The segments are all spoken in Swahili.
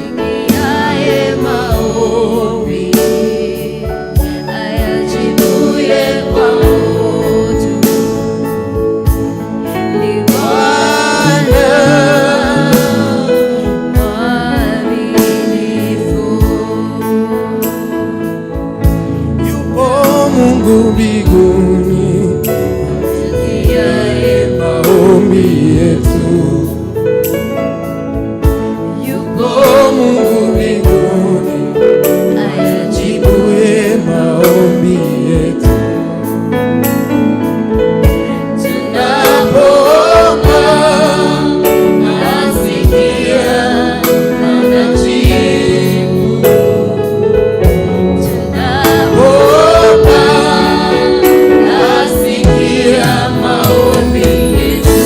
asikiaye maombi, ayajibuye kwa moto, ni Bwana mwaminifu. Yupo Mungu mbinguni, asikiaye maombi yetu. Yupo Mungu mbinguni, ayajibuye maombi yetu. Tunapoomba asikia, anajibu. Tunapoomba asikia maombi yetu.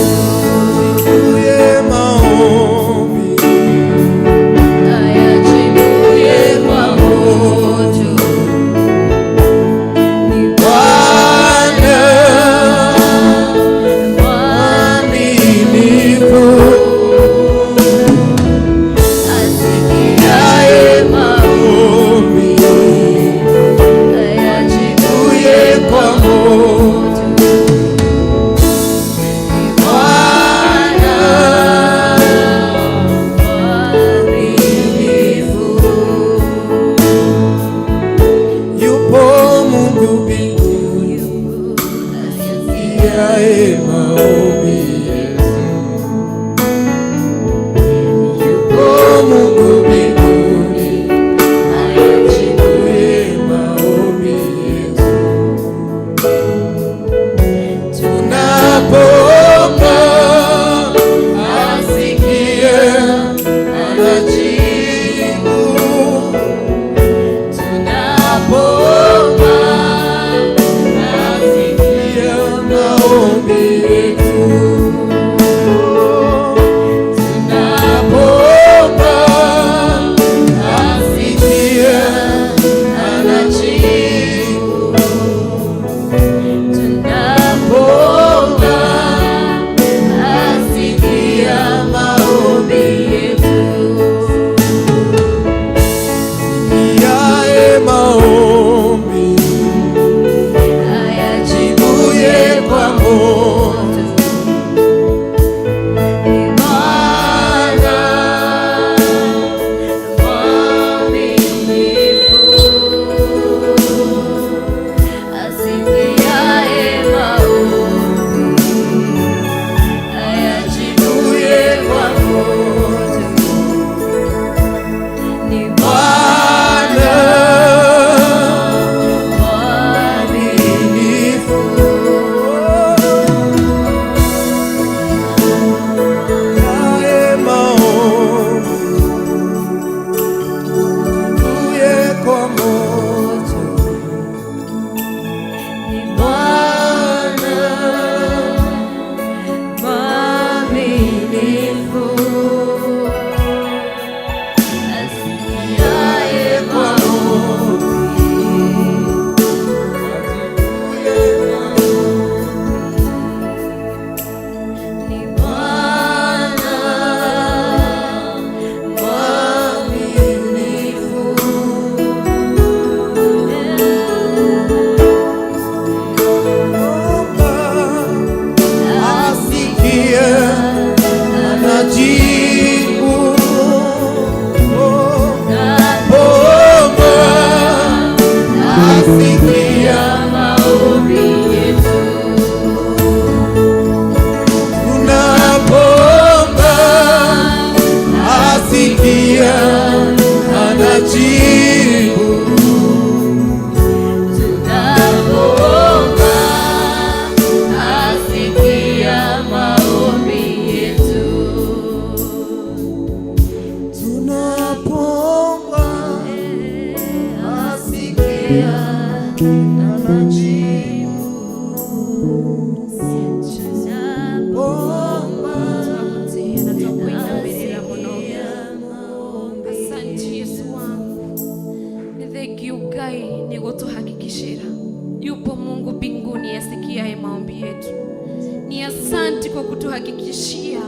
kutuhakikishia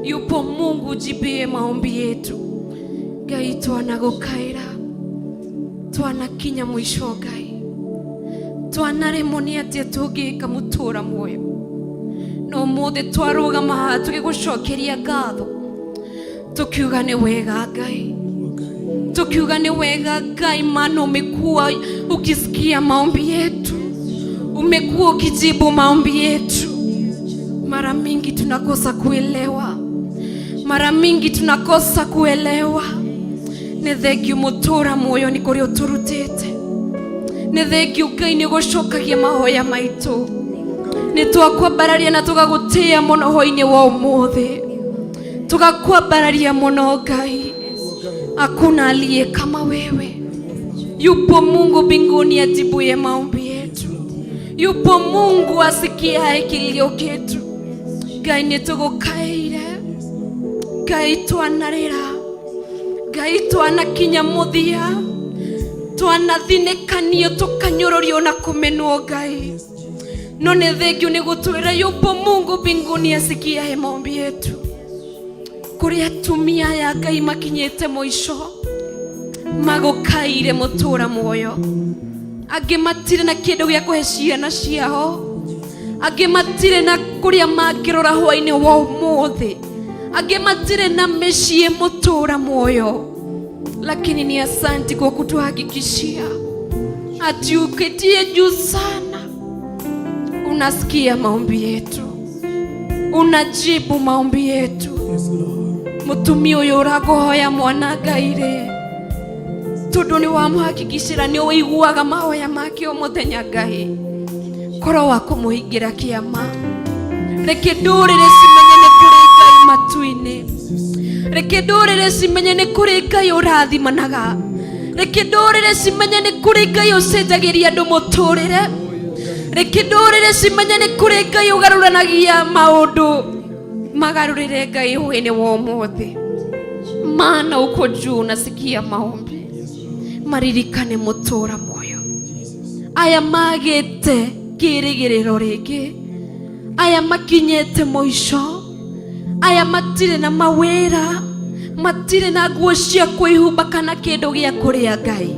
yupo Mungu jibie maombi yetu. Ngai twanagukaira twanakinya mwisho Ngai twanaremoni atia tungika mutura muoyo no mothe twarugama haha tugigucokeria ngatho tukiuga ni wega Ngai, tukiuga ni wega Ngai, maana umekuwa ukisikia maombi yetu, umekuwa ukijibu maombi yetu. Mara mingi tunakosa kuelewa, mara mingi tunakosa kuelewa. Nĩ thengiũ mũtũra muoyo nĩ kũrĩa ũtũrutĩte, nĩ thengiũ Ngai nĩ gũcokagia mahoya maitũ, nĩ twakwambararia na tũgagũtĩĩa mũno hwaĩ-inĩ wa ũmũthĩ, tukakwambararia mũno Ngai. Hakuna aliye kama wewe. Yupo Mungu mbinguni ajibuye maombi yetu, yupo Mungu asikiaye kilio chetu. Ngai nĩtũgũkaĩire, Ngai twanarĩra, Ngai twanakinya mũthia, twanathinĩkanio tũkanyũrũrio na kũmenwo Ngai. No nĩ thengiũ nĩ gũtwĩra yupo Mungu mbinguni asikiaye maombi yetu. Kũrĩa atumia aya Ngai makinyĩte mũico magũkaire mũtũra muoyo, angĩ matirĩ na kĩndũ gĩa kũhe ciana ciao, angĩ matirĩ na kũrĩa mangĩrora hwaĩ-inĩ wa ũmũthĩ, angĩ matirĩ na mĩciĩ mũtũra muoyo. Lakini ni asanti kwa kutuhakikishia ati uketie juu sana, unasikia maombi yetu, unajibu maombi yetu. Mutumia uyu uragohoya mwana Ngai, tondu ni wamuhakikishira ni uiguaga mahoya make o muthenya Ngai, korwo wa kumuhingira kiama. Reke ndũrĩrĩ cimenye nĩ kũrĩ Ngai matu-inĩ, reke ndũrĩrĩ cimenye nĩ kũrĩ Ngai ũrathimanaga, reke ndũrĩrĩ cimenye nĩ kũrĩ Ngai ũcenjagĩria andũ mũtũrĩre, reke ndũrĩrĩ cimenye nĩ kũrĩ Ngai ũgarũranagia maũndũ magarũrĩre Ngai hwaĩ-inĩ wa ũmũthĩ. Maana uko juu nasikia maombi, maririkane mũtũra muoyo. Aya magĩte kĩrĩgĩrĩro rĩngĩ, aya makinyĩte mũico, aya matirĩ na mawĩra, matirĩ na nguo cia kwĩhumba kana kĩndũ gĩa kũrĩa Ngai.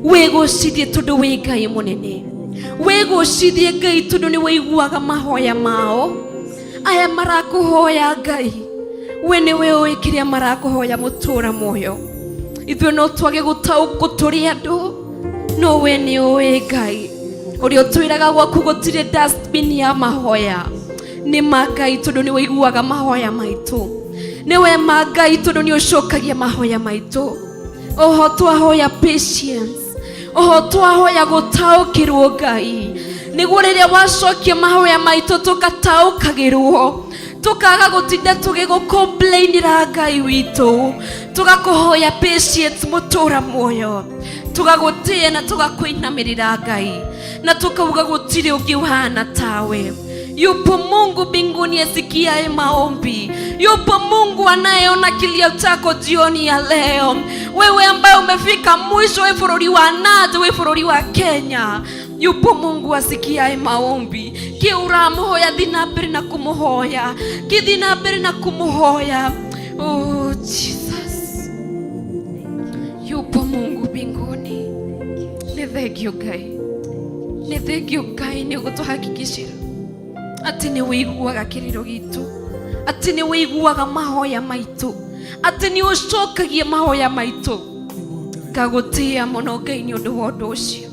Wĩgũcithie tondũ wĩ Ngai mũnene, wĩgũcithie Ngai tondũ nĩ wĩiguaga mahoya mao. Aya marakuhoya Ngai, we nĩwe ũĩ kĩrĩa marakuhoya mũtũra muoyo. Ithuĩ no twage gũtaũkwo tũrĩ andũ, no we nĩ ũĩ Ngai, ũrĩa ũtwĩraga gwaku gũtirĩ dustbin ya mahoya. Nĩ ma Ngai tondũ nĩ wĩiguaga mahoya maitũ, nĩ we ma Ngai tondũ nĩ ũcokagia mahoya maitũ. Oho twahoya patience, oho twahoya gũtaũkĩrwo Ngai, nĩguo rĩrĩa wacokia mahoya maitũ tũgataũkagĩrwo, tukaga gũtinda tũgĩgũcomplainĩra Ngai witũ, tũgakũhoya patience mũtũra muoyo, tũgagũtĩĩa na tũgakũinamĩrĩra Ngai, na tukauga gũtirĩ ũngĩ ũhana tawe. Yupo Mungu mbinguni asikiaye maombi, yupo Mungu anayeona kilio chako jioni ya leo. Wewe ambaye umefika mwisho, wewe bũrũri wa Nandi, wewe bũrũri wa Kenya, yupo Mungu asikiaye maombi. Ki uramuhoya thina mbere na kumuhoya, ki thina mbere na kumuhoya. Oh Jesus, yupo Mungu mbinguni. Nĩ thengiũ Ngai, nĩ thengiũ Ngai nĩ gũtũhakikishira ati nĩ wĩiguaga kĩrĩro gitũ, ati nĩ wĩiguaga mahoya maitũ, ati nĩ ũcokagia mahoya maitũ. Ngagũtĩĩa mũno Ngai nĩ ũndũ wa ũndũ ũcio,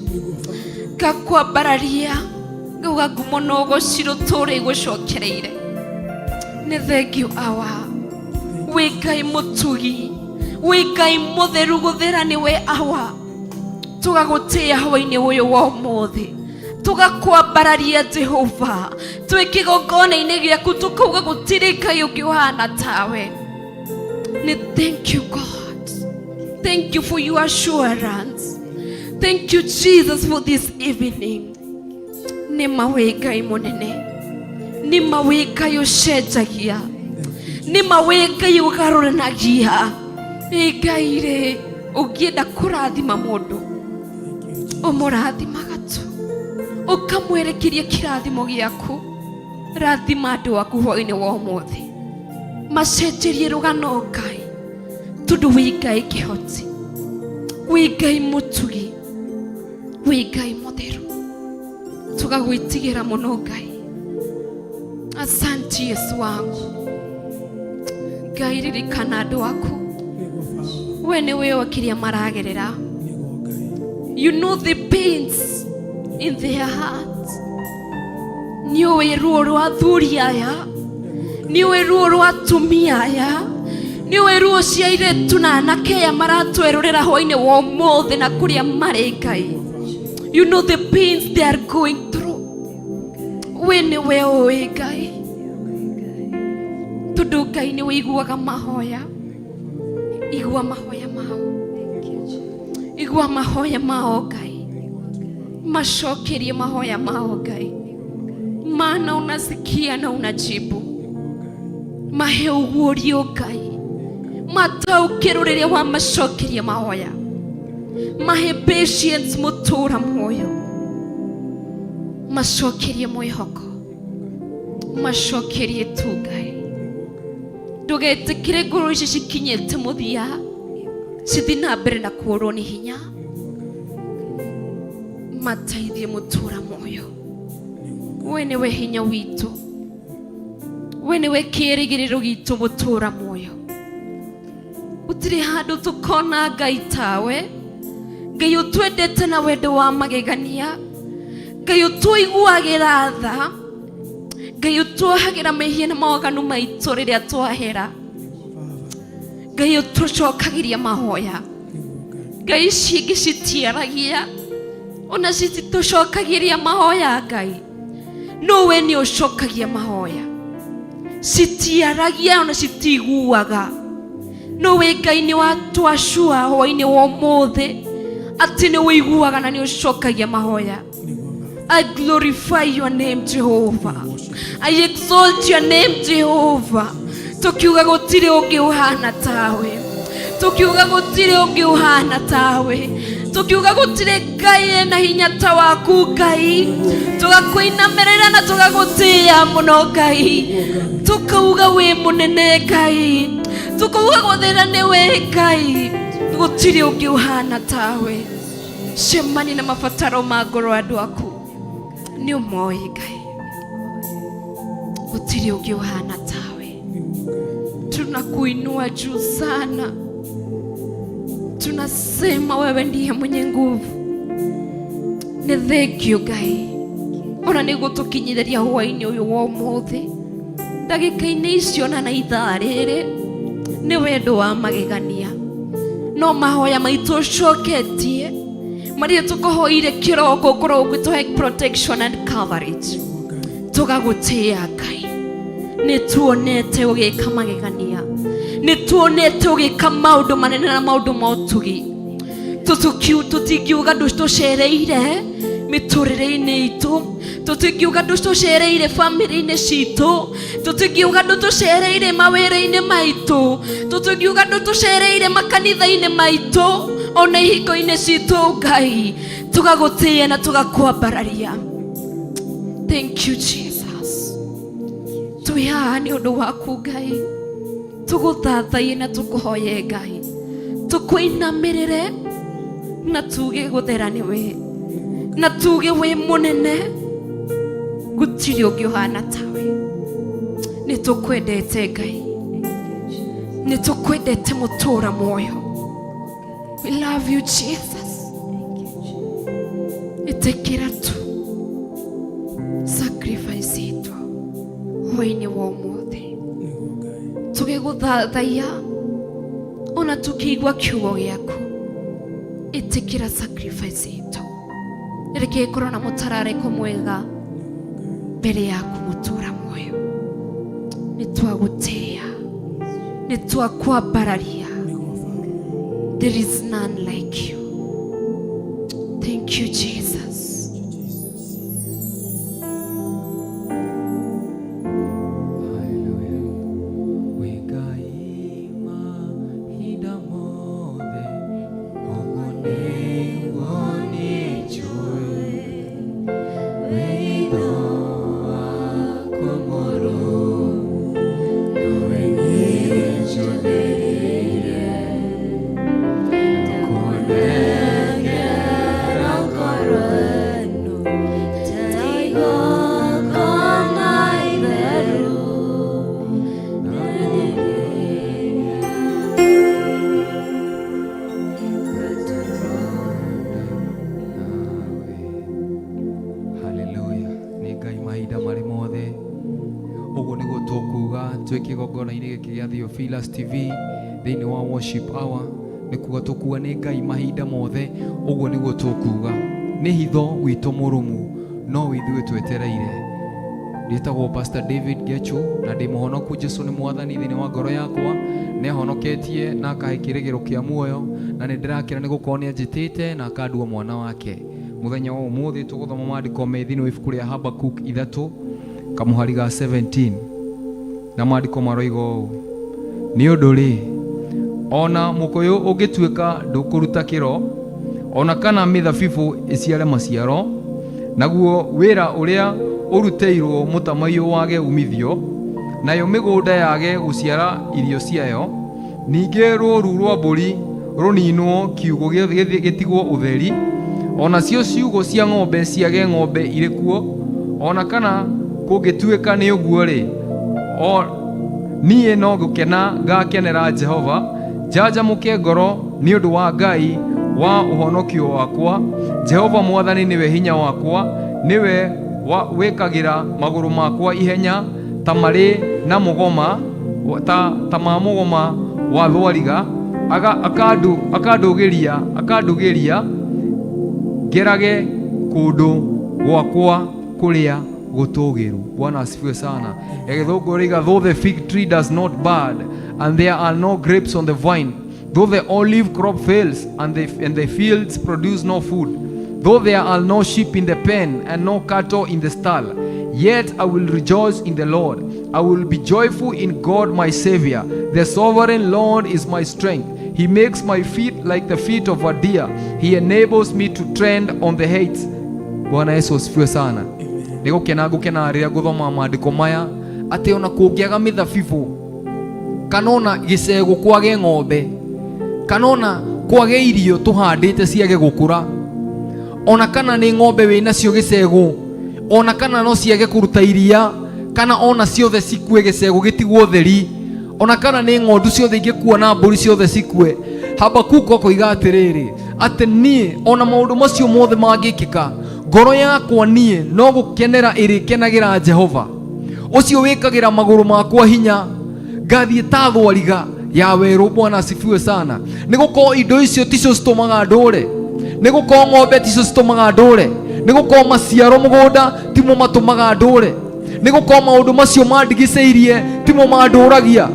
ngakwambararia ngauga ngumo no gũcirũ tũrĩ gũcokereire. Nĩ thengiũ awa, wĩ Ngai mũtugi, wĩ Ngai mũtheru gũthera, nĩwe awa. Tũgagũtĩĩa hwaĩ-inĩ ũyũ wa ũmũthĩ, tugakwambararia Jehova, twĩ kĩgongona-inĩ gĩaku tukauga gũtirĩ Ngai ũngĩ ũhana tawe. Thank you God, thank you for your assurance, thank you Jesus for this evening. Nĩma wĩ Ngai mũnene, nĩma wĩ Ngai ũcenjagia, nĩma wĩ Ngai ũgarũranagia. Ngai rĩ, ũngĩenda kũrathima mũndũ ũmũrathimaga tu, ũkamwerekeria kĩrathimo gĩaku. Rathima andũ aku hwaĩ-inĩ wa ũmũthĩ, macenjerie rugano Ngai tondu wi Ngai kihoti, wi Ngai mutugi, wi Ngai mutheru. Tugagwitigira muno Ngai. Asante Yesu wangu. Ngai ririkana andu aku, we niwe wakiria maragerera. You know the pains in their hearts. Niwe ruo rwa athuri aya, niwe ruo rwa atumia aya, niwe ruo cia airetu na anake aya maratwerorera hwaine wa umuthi na kuria mari Ngai. You know the pains they are going through. We niwe ui Ngai, tondu Ngai niwe iguaga mahoya. Igua mahoya mao, igua mahoya mao Ngai, macokerie mahoya mao Ngai, maana unasikia na unajibu. Mahe ugurio Ngai, mataukiro riria wa macokerie mahoya. Mahe patience mutura moyo, macokerie mwihoko, macokerie tu Ngai. Ndugetikire ngoro ici cikinyite muthia cithi na mbere na kuorwo ni hinya. Mateithie mutura moyo. We niwe hinya witu, we niwe kirigiriro gitu mutura moyo. Gutiri handu tukona Ngai tawe, Ngai utwendete na wendo wa magegania, Ngai utwiguagira tha, Ngai utwohagira mehia na mawaganu maitu riria twahera, Ngai utucokagiria mahoya. Ngai cingi citiaragia, ona cititucokagiria mahoya Ngai, no we ni ucokagia mahoya. Citiaragia ona citiguaga, no we Ngai ni watwacua hwaini wa umuthi ati ni wiguaga na ni ucokagia mahoya. I glorify your name Jehovah, I exalt your name Jehovah. Tukiuga gutiri ungi uhana tawe, tukiuga gutiri ungi uhana tawe, tukiuga gutiri Ngai na hinya ta waku Ngai, tugakwinamirira na tugagutia muno Ngai, tukauga we munene Ngai, tukauga guthira ni we Ngai, gutiri ungi uhana tawe. Cemani na mabataro ma ngoro andu aku ni umoi Ngai, gutiri ungi uhana tawe. Tunakuinua juu sana, tunasema wewe ndiye mwenye nguvu. Ni thank you Ngai, ona niguo tukinyithiria hwaini uyu wa umuthi, ndagika-ini icio na ithaa riri, ni wendo wa magegania. No mahoya maitu ucoketie maria tukuhoire kiroko ukorwo ugituhe protection and coverage. Tugagutia Ngai, nituonete ugika magegania, nituonete ugika maundu manene na maundu ma utugi. Tutikiuga tucereire miturire-ini itu, tutikiuga tucereire family-ini citu, tutikiuga tucereire mawira-ini maitu, tutikiuga tucereire makanitha-ini maitu, ona ihiko-ini citu Ngai, tugagutia na tugakwambararia. Thank you Jesus. Tuihaha ni undu waku Ngai, tuguthathaiye na tukuhoye Ngai, tukwinamirire na tuge guthera ni we, na tuge we munene, gutiri ungi uhana tawe. Nitukwendete Ngai, nitukwendete mutura moyo. We love you Jesus. Itekera tu sacrifice itu hwaini wa umuthi, tuge guthathaiya ona tukigwa kiugo giaku. Itikira sacrifice itu, reke ikorwo na mutarariko mwega mbere yaku mutura moyo. Nitwagutia, nitwakwambararia. There is none like you. Thank you Jesus. Wewe twĩ kĩgongona-inĩ gĩkĩ gĩa Theophilus TV thĩinĩ wa worship hour, nĩ kuga tũkuga nĩ Ngai mahinda mothe. Ũguo nĩguo tũkuga, nĩ hitho witũ mũrũmu, no ithuĩ twetereire. Ndĩtagwo Pastor David Gechu na ndĩ mũhonoku. Jesũ nĩ mwathani thĩinĩ wa ngoro yakwa, nĩ ahonoketie na akahe kĩrĩgĩro kĩa muoyo, na nĩ ndĩrakĩra nĩ gũkorwo nĩ anjĩtĩte na akandua mwana wake. Mũthenya wa ũmũthĩ tũgũthoma maandĩko me thĩinĩ wa ibuku rĩa Habakuk 3 kamũhari ga 17, na maandĩko maroiga ũũ: nĩ ũndũ rĩ, ona mũkũyũ ũngĩtuĩka ndũkũruta kĩro, ona kana mĩthabibũ ĩciare maciaro, naguo wĩra ũrĩa ũrutĩirwo mũtamaiyũ wage umithio, nayo mĩgũnda yage gũciara irio ciayo, ningĩ rũũru rwa mbũri rũninwo, kiugũ gĩtigwo ũtheri, ona cio ciugũ cia ng'ombe ciage ng'ombe irĩ kuo, ona kana kũngĩtuĩka nĩ ũguo rĩ, niĩ no gũkena ngakenera Jehova, njanjamũke ngoro nĩ ũndũ wa Ngai wa ũhonokio wakwa. Jehova mwathani nĩwe hinya wakwa, nĩwe wĩkagĩra magũrũ makwa ihenya ta marĩ na mũgoma, ta ma mũgoma wa thwariga, akandũgĩria ngerage kũndũ gwakwa kũrĩa gũtũgĩru. Bwana asifiwe sana. Gĩthũngũ rĩiga, though the fig tree does not bud and there are no grapes on the vine, though the olive crop fails and the fields produce no food, though there are no sheep in the pen and no cattle in the stall, yet I will rejoice in the Lord. I will be joyful in God my Savior. The sovereign Lord is my strength. He makes my feet like the feet of a deer. He enables me to tread on the heights. Bwana Yesu asifiwe sana. Nĩgũkena rĩrĩa ngũthoma maandĩko maya atĩ ona kũngĩaga mĩthabibũ, kana ona gĩcegũ kwage ng'ombe, kana ona kwage irio tũhandĩte ciage gũkũra, ona kana nĩ ng'ombe wĩnacio gĩcegũ, ona kana no ciage kũruta iria, kana ona ciothe cikue, gĩcegũ gĩtigwo theri, ona kana nĩ ng'ondu ciothe ingĩkua na mbũri ciothe cikue. Habakuku akoiga atĩrĩrĩ, atĩ niĩ ona maũndũ macio mothe mangĩkĩka, ngoro yakwa niĩ no gũkenera ĩrĩkenagĩra Jehova, ũcio wĩkagĩra magũrũ makwa hinya, ngathiĩ ta thwariga ya werũ. Bwana asifiwe sana. Nĩgũkorwo indo icio ticio citũmaga ndũre, nĩgũkorwo ng'ombe ticio citũmaga ndũre, nĩgũkorwo maciaro mũgũnda timo matũmaga ndũre, nĩgũkorwo maũndũ macio mandigicĩirie timo mandũragia.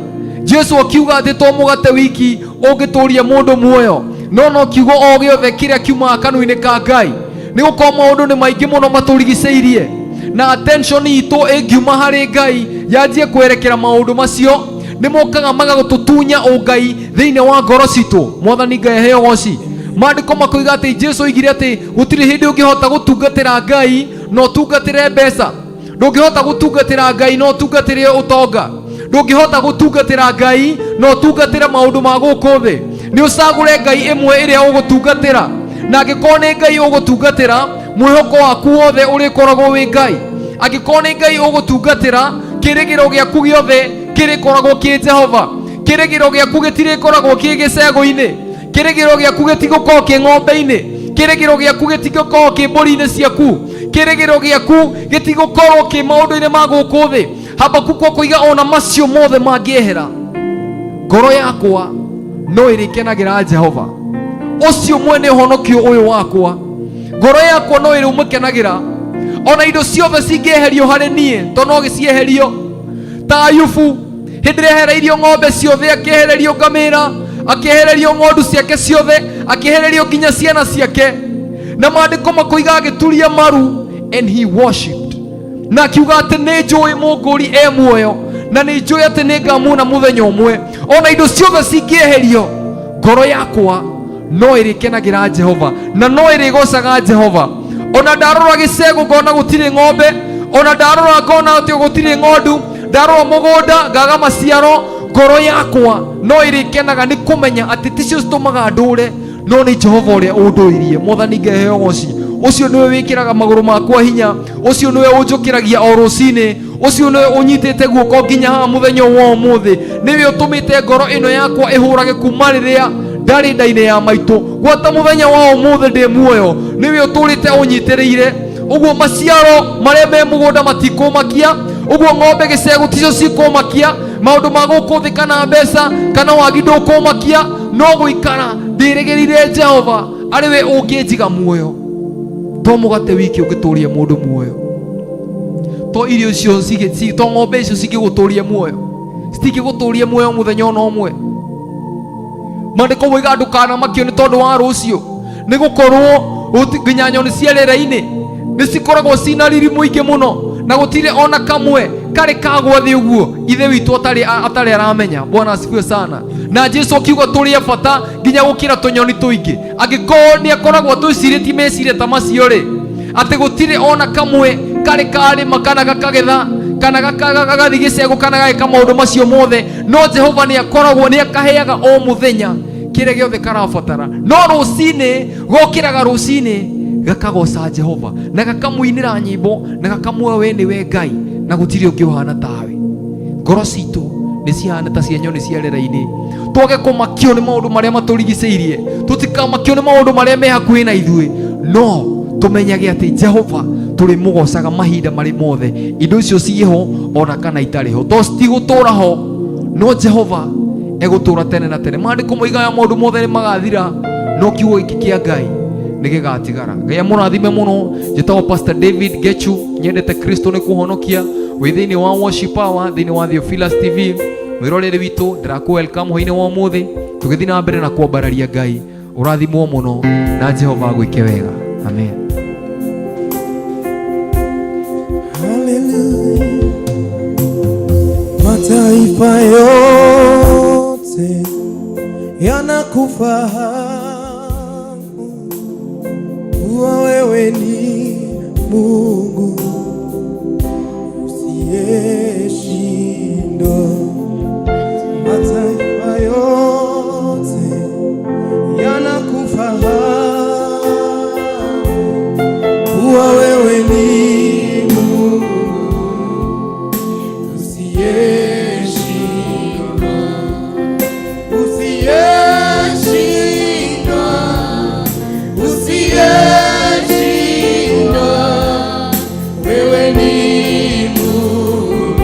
Jesũ akiuga atĩ to mũgate wiki ũngĩtũria mũndũ muoyo, no kiugo o gĩothe kĩrĩa kiumaga kanua-inĩ ka Ngai. Nĩgũkorwo maũndũ nĩ maingĩ mũno matũrigicĩirie, na attention itũ ĩngiuma harĩ Ngai yanjie kwerekera maũndũ macio, nĩ mokaga magagũtũtunya ũngai thĩinĩ wa ngoro citũ. Mwathani Ngai aheo goci. Maandĩko makoiga atĩ Jesũ oigire atĩ gũtirĩ hĩndĩ ũngĩhota gũtungatĩra Ngai no ũtungatĩre mbeca, ndũngĩhota gũtungatĩra Ngai no ũtungatĩre ũtonga, ndũngĩhota gũtungatĩra Ngai no ũtungatĩre maũndũ ma gũkũ thĩ. Nĩ ũcagũre Ngai ĩmwe ĩrĩa ũgũtungatĩra, na angĩkorwo nĩ Ngai ũgũtungatĩra, mwĩhoko waku wothe ũrĩkoragwo wĩ Ngai. Angĩkorwo nĩ Ngai ũgũtungatĩra, kĩrĩgĩro gĩaku gĩothe kĩrĩkoragwo kĩ Jehova. Kĩrĩgĩro gĩaku gĩtirĩkoragwo kĩ gĩcegũ-inĩ, kĩrĩgĩro gĩaku gĩtigũkorwo kĩ ng'ombe-inĩ, kĩrĩgĩro gĩaku gĩtigũkorwo kĩ mbũri-inĩ ciaku, kĩrĩgĩro gĩaku gĩtigũkorwo kĩ maũndũ-inĩ ma gũkũ thĩ. Habakuku akoiga ona macio mothe mangĩehera, ngoro yakwa no ĩrĩkenagĩra Jehova. Ũcio mwene ũhonokio ũyũ wakwa, ngoro yakwa no ĩrĩmũkenagĩra. Ona indo ciothe cingĩeherio harĩ niĩ, to no gĩcieherio. Ta Ayubu, hĩndĩ ĩrĩa ehereirio ng'ombe ciothe, akĩehererio ngamĩra, akĩehererio ng'ondu ciake ciothe, akĩehererio nginya ciana ciake, na maandĩko makoiga agĩturia maru, and he worshipped, na akiuga atĩ nĩ njũĩ mũngũri e muoyo, na nĩ njũĩ atĩ nĩ ngamuona mũthenya ũmwe. Ona indo ciothe cingĩeherio, ngoro yakwa no ĩrĩkenagĩra Jehova, na no ĩrĩgocaga Jehova. Ona ndarora gĩcegũ ngona gũtirĩ ng'ombe, ona ndarora ngona atĩ gũtirĩ ng'ondu, ndarora mũgũnda ngaga maciaro, ngoro yakwa no ĩrĩkenaga nĩ kũmenya atĩ ticio citũmaga ndũre, no nĩ Jehova ũrĩa ũndũirie. Mwathani Ngai aheo goci. Ũcio nĩwe wĩkĩraga magũrũ makwa hinya, ũcio nĩwe ũnjũkĩragia o rũcinĩ, ũcio nĩwe ũnyitĩte guoko nginya haha mũthenya wa ũmũthĩ. Nĩwe ũtũmĩte ngoro ĩno yakwa ĩhũrage kuma rĩrĩa ndarĩ nda-inĩ ya maitũ, gwata mũthenya wa ũmũthĩ ndĩ muoyo. Nĩwe ũtũrĩte ũnyitĩrĩire, ũguo maciaro marĩa me mũgũnda matikũmakia, Uguo ng'ombe gĩcegũ ticio cikũmakia, maũndũ ma gũkũ thĩ kana mbeca kana wagi ndũkũmakia, no gũikara ndĩrĩgĩrĩire Jehova arĩ we ũngĩnjiga muoyo. To mũgate wiki ũngĩtũria mũndũ muoyo, to irio icio to ng'ombe icio cingĩgũtũria muoyo, citingĩgũtũria muoyo mũthenya ona ũmwe. Maandĩko moiga ndũkanamakio nĩ tondũ wa rũciũ, nĩ gũkorwo nginya nyoni cia rĩera-inĩ nĩ cikoragwo cina riri mũingĩ mũno, na gũtirĩ ona kamwe karĩ kagwa thĩ ũguo ithe witũ atarĩ aramenya. Bwana asifiwe sana. Na Jesu akiuga tũrĩ bata nginya gũkĩra tũnyoni tũingĩ, angĩkorwo nĩ akoragwo twĩcirĩtie meciria ta macio rĩ, atĩ gũtirĩ ona kamwe karĩ karĩma kana gakagetha kana gagathiĩ gĩcegũ kana gagĩka maũndũ macio mothe, no Jehova nĩ akoragwo nĩ akaheaga o mũthenya kĩrĩa gĩothe karabatara. No rũcinĩ gokĩraga rũcinĩ gakagoca Jehova na gakamũinĩra nyĩmbo na gakamuoya we nĩwe Ngai na gũtirĩ ũngĩ ũhana tawe. Ngoro citũ nĩ cihana ta cia nyoni cia rĩera-inĩ, twage kũmakio nĩ maũndũ marĩa matũrigicĩirie, tũtikamakio nĩ maũndũ marĩa me hakuhĩ na ithuĩ, no tũmenyage atĩ Jehova tũrĩ mũgocaga mahinda marĩ mothe, indo icio ciĩho ona kana itarĩ ho, to citigũtũra ho, no Jehova egũtũra tene na tene. Maandĩko moigaga maũndũ mothe nĩ magathira, no kiugo gĩkĩ kĩa Ngai nĩ gĩgatigara. Ngai amũrathime mũno. Njĩtagwo Pastor David Gechu, nyendete Kristo nĩ kũhonokia, wĩ thĩinĩ wa Worship Hour thĩinĩ wa Theophilus TV. Mwĩrorere witũ ndĩrakũ welcome hwainĩ wa ũmũthĩ, tũgĩthiĩ na mbere na kwambararia Ngai. Ũrathimwo mũno na Jehova agwĩke wega. Amen. Hallelujah. Mataifa yote yanakufahamu kuwa wewe ni Mungu usiyeshindwa. Mataifa yote yanakufahamu kuwa wewe ni Mungu usiyeshindwa, usiyeshindwa, usiyeshindwa. Wewe ni Mungu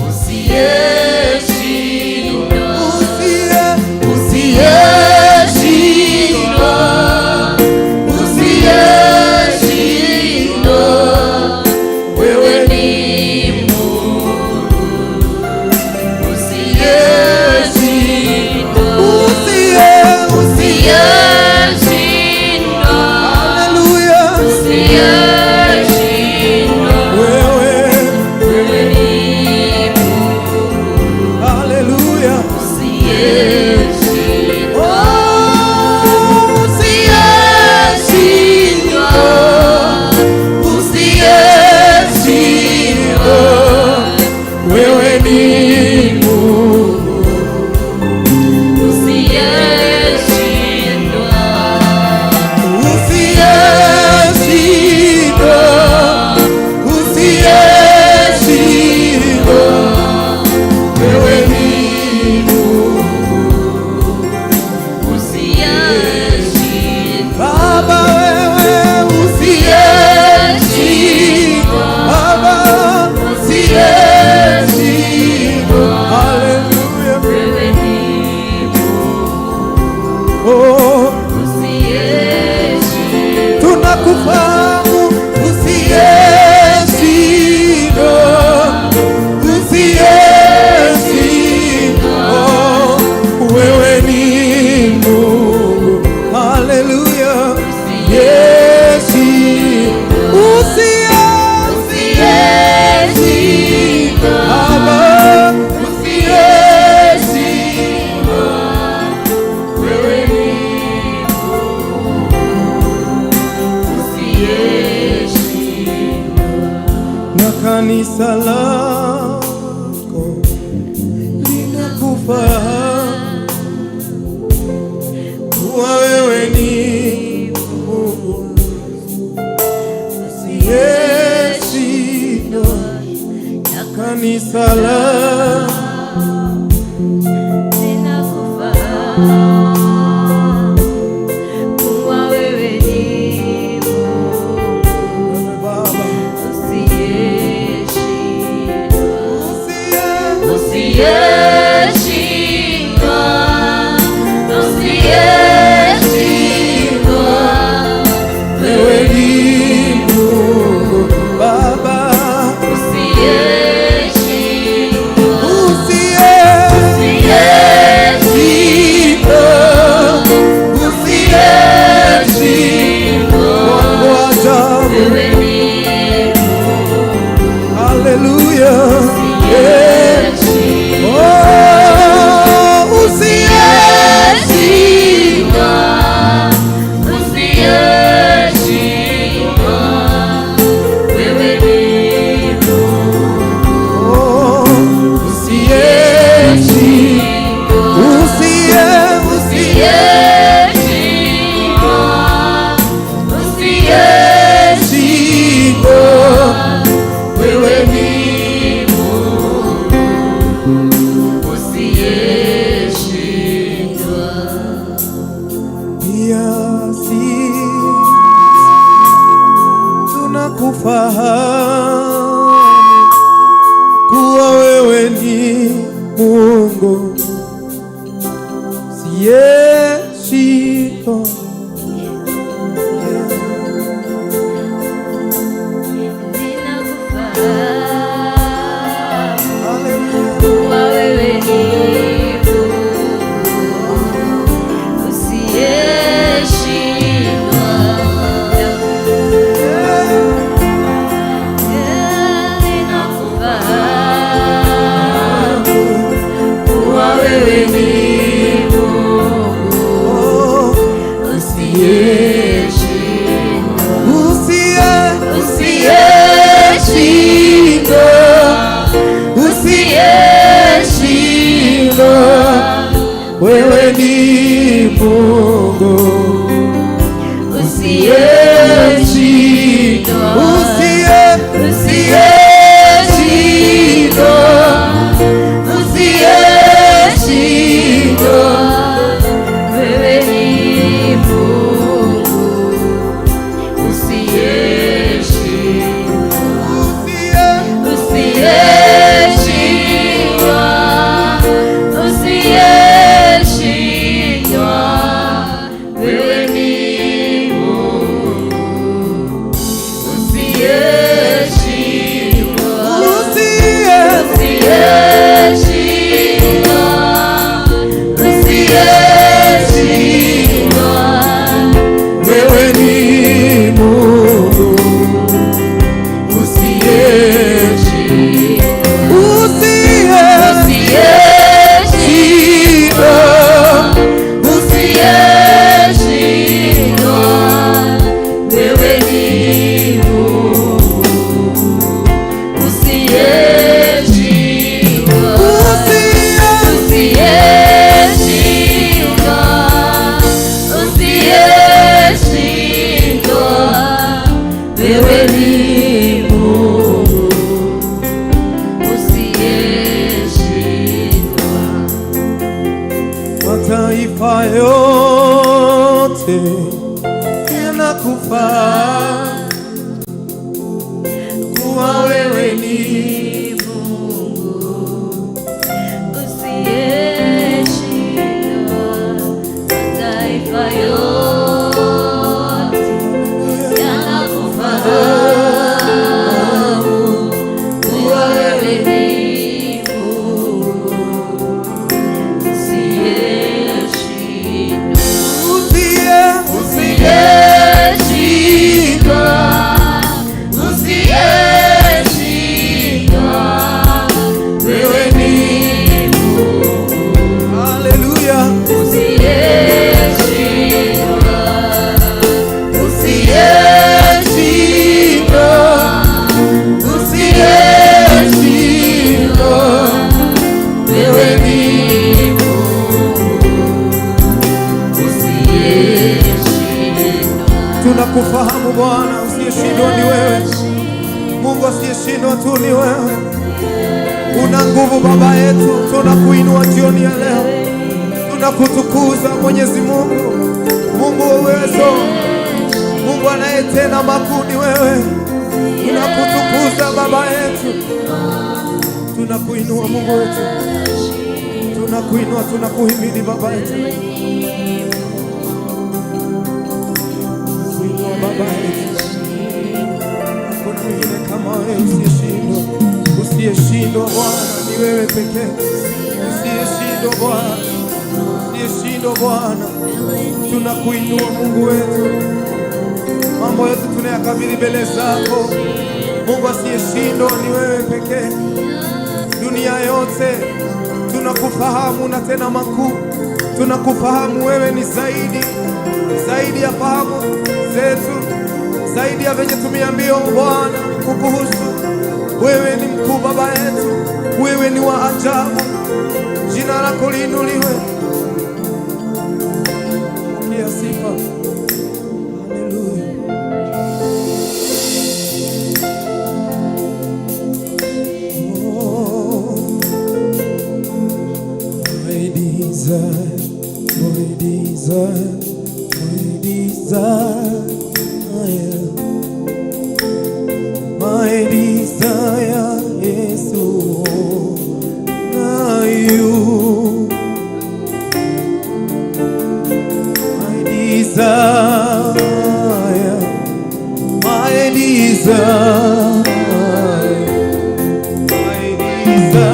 usiyeshindwa, usiyeshindwa, usiyeshindwa. Wewe ni kanisa lako linakufahamu kuwa wewe ni Mungu usiyeshindwa. Kanisa lako Wewe ni Mungu usiyeshindwa, usiyeshindwa, usiyeshindwa. Wewe ni Mungu usiyeshindwa, usiyeshindwa, usiyeshindwa. Wewe ni Mungu usiyeshindwa, usiyeshindwa, usiyeshindwa. Wewe ni Mungu usiyeshindwa, usiyeshindwa, usiyeshindwa. Wewe ni Mungu usiyeshindwa, usiyeshindwa, usiyeshindwa. Wewe ni Mungu usiyeshindwa. Mataifa yote yanakufa kuwa wewe ni Mungu usiyeshindwa. Mataifa yote yanakufahamu kuwa wewe ni Mungu usiyeshindwa, usiyeshindwa, usiyeshindwa. Wewe ni Mungu haleluya, usiyeshindwa, usiyeshindwa, usiyeshindwa. wewe ni Mungu usiyeshindwa. Tunakufahamu Bwana, usiyeshindwa ni wewe. Mungu asiyeshindwa tu ni wewe. Una nguvu Baba yetu, tunakuinua jioni ya leo, tunakutukuza Mwenyezi Mungu, Mungu wa uwezo, Mungu anayetenda makuu ni wewe. Tunakutukuza Baba yetu, Tunakuinua Mungu wetu, tunakuinua, tunakuhimidi Baba yetu, tunakuinua Baba yetu. Hakuna mwingine kama wewe, usiyeshindwa Bwana, ni wewe pekee, usiyeshindwa Bwana, usiyeshindwa Bwana. Tunakuinua Mungu wetu, mambo yetu tunayakabidhi mbele zako. Mungu asiyeshindwa ni wewe pekee. Dunia yote tunakufahamu na tena makuu, tunakufahamu wewe ni zaidi ya fahamu zetu, zaidi ya venye tumeambiwa Bwana kukuhusu. Wewe ni mkuu Baba yetu, wewe ni wa ajabu, jina lako liinuliwe. Pokea sifa. My desire is to know you. My desire, my desire, my desire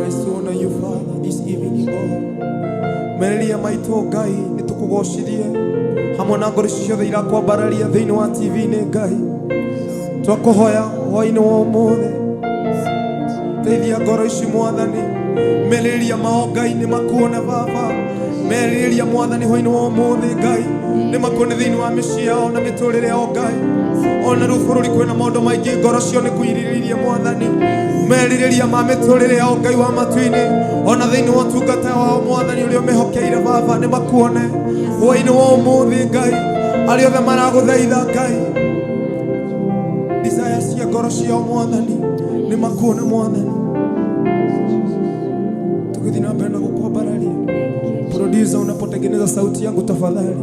is to know you. This evening, Lord, mereria maitå Ngai nä tå kå gocirie hamwe na ngoro ciothe irakwambararia thä inä wa TV-inä Ngai twakå hoya hwainä wa ũmũthĩ teithia ngoro ici Mwathani mereria mao Ngai nä makuone Baba mereria Mwathani hwainä wa ũmũthĩ Ngai nä makuone thä inä wa mĩciĩ yao na mĩtũrĩre yao Ngai ona rĩu bũrũri kwĩna maũndũ maingĩ ngoro cio nĩ kuirĩrĩirie Mwathani merirĩria ma mĩtũrĩre yao Ngai wa matu-inĩ ona thĩinĩ wa ũtungata wao Mwathani ũrĩa ũmehokeire Baba nĩ makuone hwainĩ wa ũmũthĩ Ngai arĩa othe maragũthaitha Ngai desire cia ngoro ciao Mwathani nĩ makuone Mwathani tukithiĩ na mbere na gũkwambararia producer unapotengeneza sauti yangu tafadhali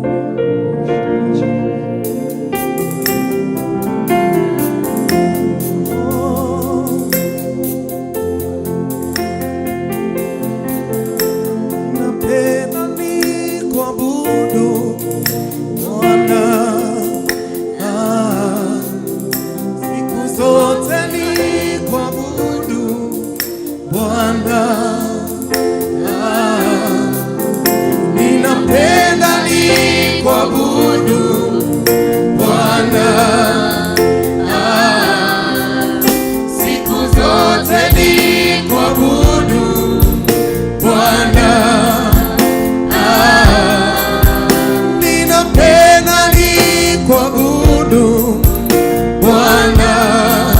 Bwana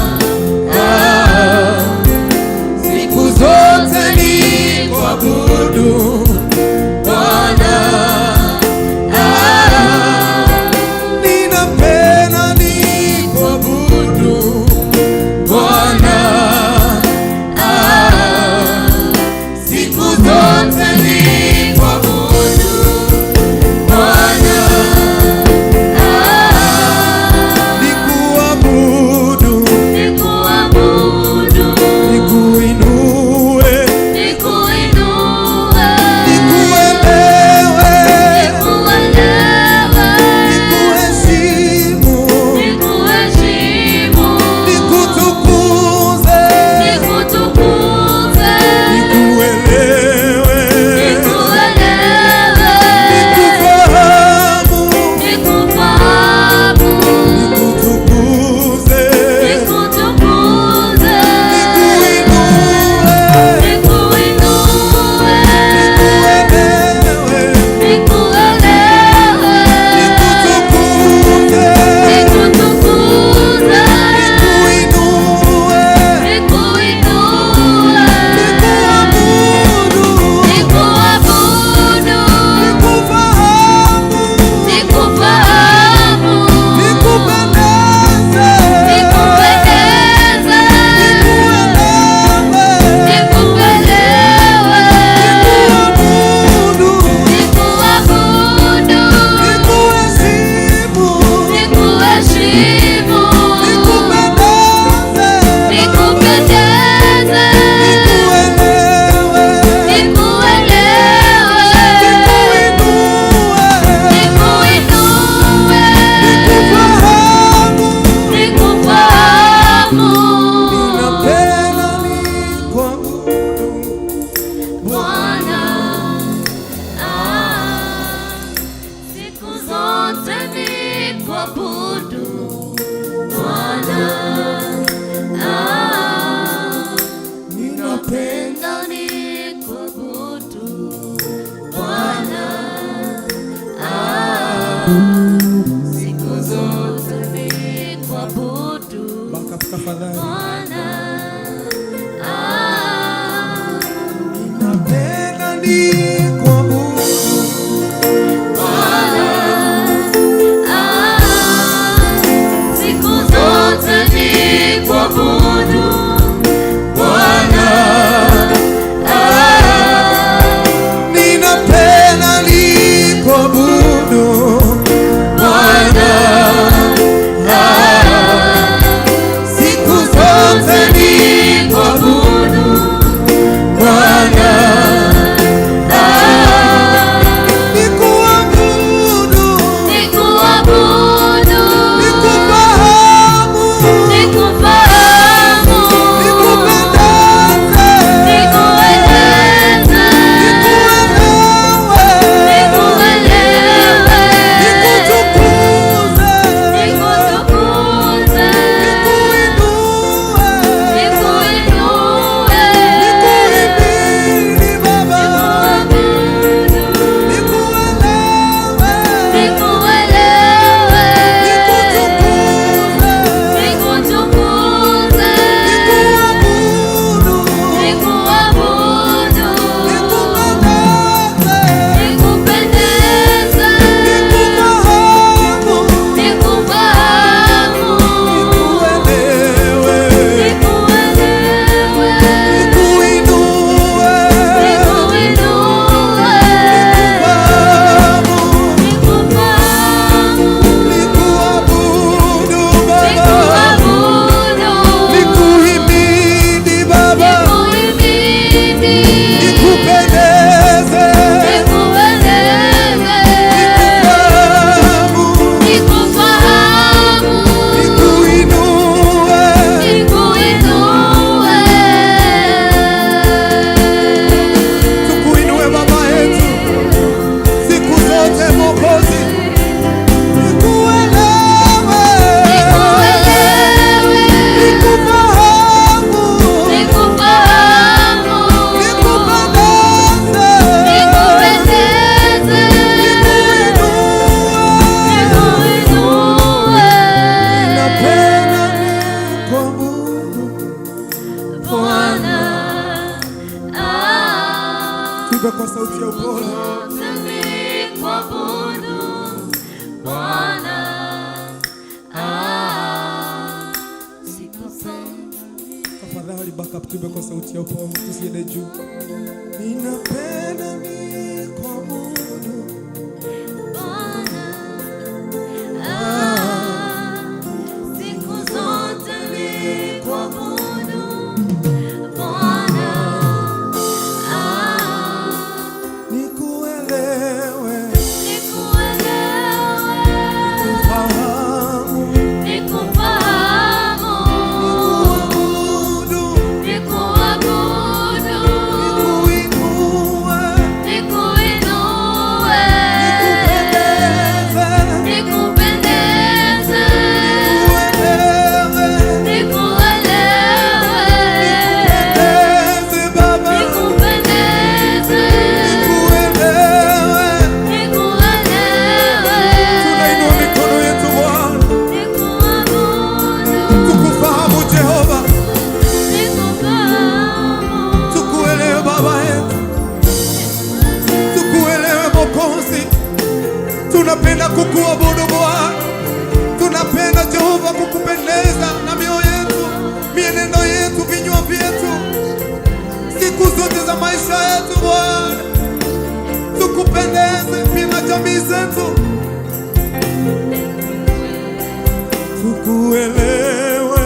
Bwana, Tuimbe kwa sauti ya upole. nikuabudu Bwana, siku zote. Tafadhali backup, tuimbe kwa sauti ya upole, tusiende juu. Ninapenda nikuabudu Bwana, siku zote nikuabudu Bwana, nikuelewe, nikuelewe, nikufahamu, nikufahamu, nikuabudu, nikuabudu, nikuinue, nikuinue, nikupendeze, nikupendeze, nikuelewe, nikuelewe, nikupendeze Baba, nikupendeze, nikuelewe. nikuelewe, Tunainua mikono yetu Bwana, nikuabudu, tukufahamu Jehova, nikufahamu, tukuelewe Baba yetu, tukuelewe Mwokozi. Tunapenda kukuabudu Bwana, tunapenda Jehova kukupendeza na mioyo yetu, mienendo yetu, vinywa vyetu, siku zote za maisha yetu Bwana, tukupendeze pia na jamii zetu, tukuelewe,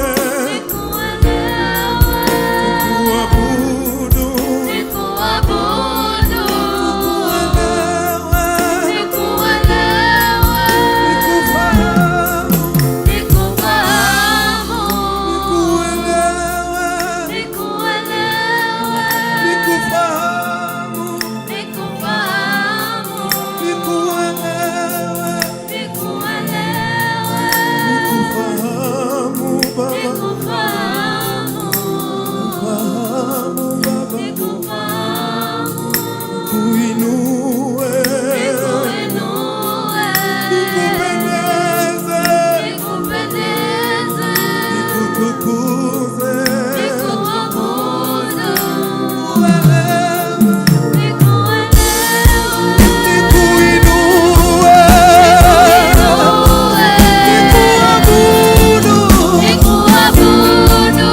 tukuabudu, nikuabudu, tukuelewe, nikuelewe, nikufahamu, nikufahamu, nikuelewe, nikuelewe, nikufahamu, nikufahamu, nikuelewe, nikuelewe, nikufahamu Baba, nikufahamu, fahamu Baba, nikufahamu, kuinue, nikuinue, nikupendeze, nikupendeze, nikutukuze, nikuabudu, nikuelewe, nikuelewe, nikuinue, nikuabudu, nikuabudu,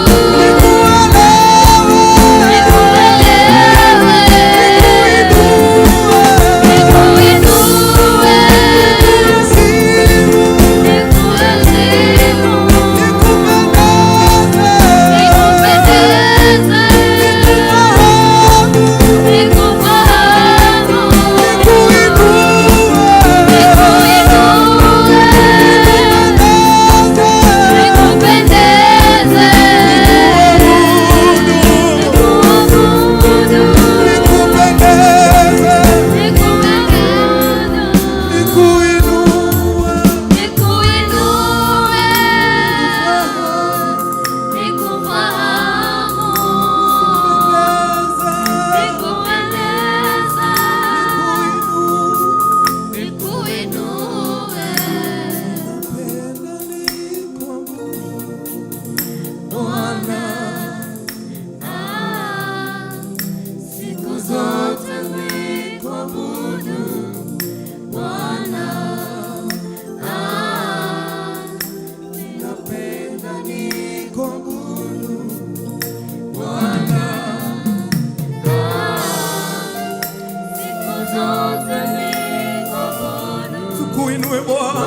tukuinue Bwana,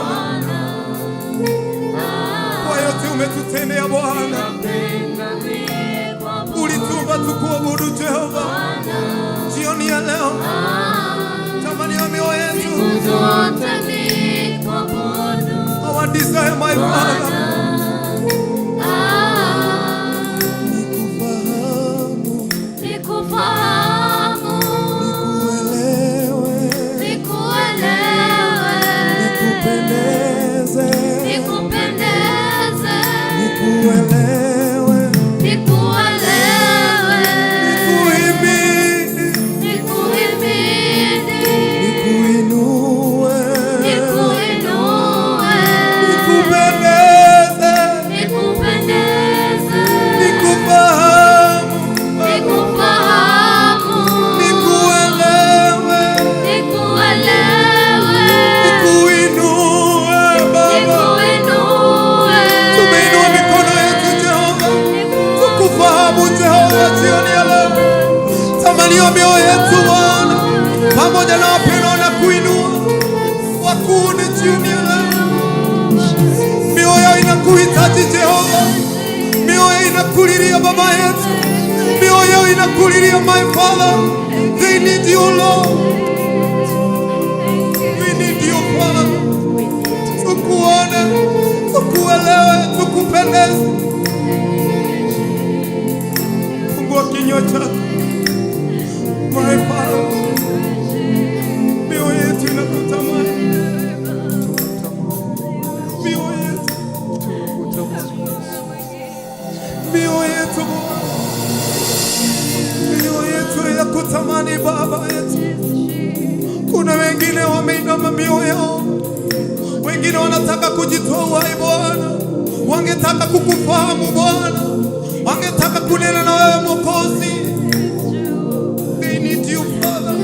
kwa yote umetutendea Bwana, ulituumba tukuabudu Jehova. Jioni ya leo tamani ya mioyo yetu, our desire my Father, nikufahamu, nikufahamu, nikuelewe, nikuelewe, nikupendeze, nikupendeze, nikuelewe, nikuelewe, nikuhimidi, nikuhimidi, nikuinue, nikuinue, nikupendeze, Tunainua mioyo yetu Bwana, pamoja na wapendwa na kuinua wakuu ni jioni ya leo. Mioyo inakuhitaji Jehova, mioyo inakulilia Baba yetu, mioyo inakulilia my Father. They need you Lord, we need you Father. Tukuone, tukuelewe, tukupendeze. Fungua kinywa chako my Father, mioyo yetu inakutamani, mioyo yetu, mioyo yetu, mioyo yetu inakutamani Baba yetu. Kuna wengine wameinama mioyo yao, wengine wanataka kujitoa uhai Bwana, wangetaka kukufahamu Bwana, wangetaka kunena na wewe Mwokozi. They need you Father.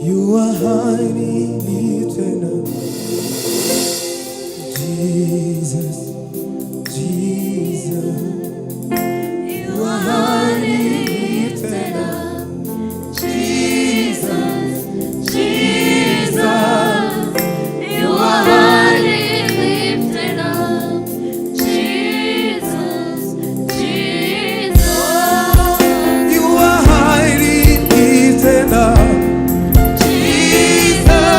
You are highly lifted up, Jesus, Jesus. You are highly lifted up, Jesus, Jesus. You are highly lifted up, Jesus, Jesus. You are highly lifted up, Jesus.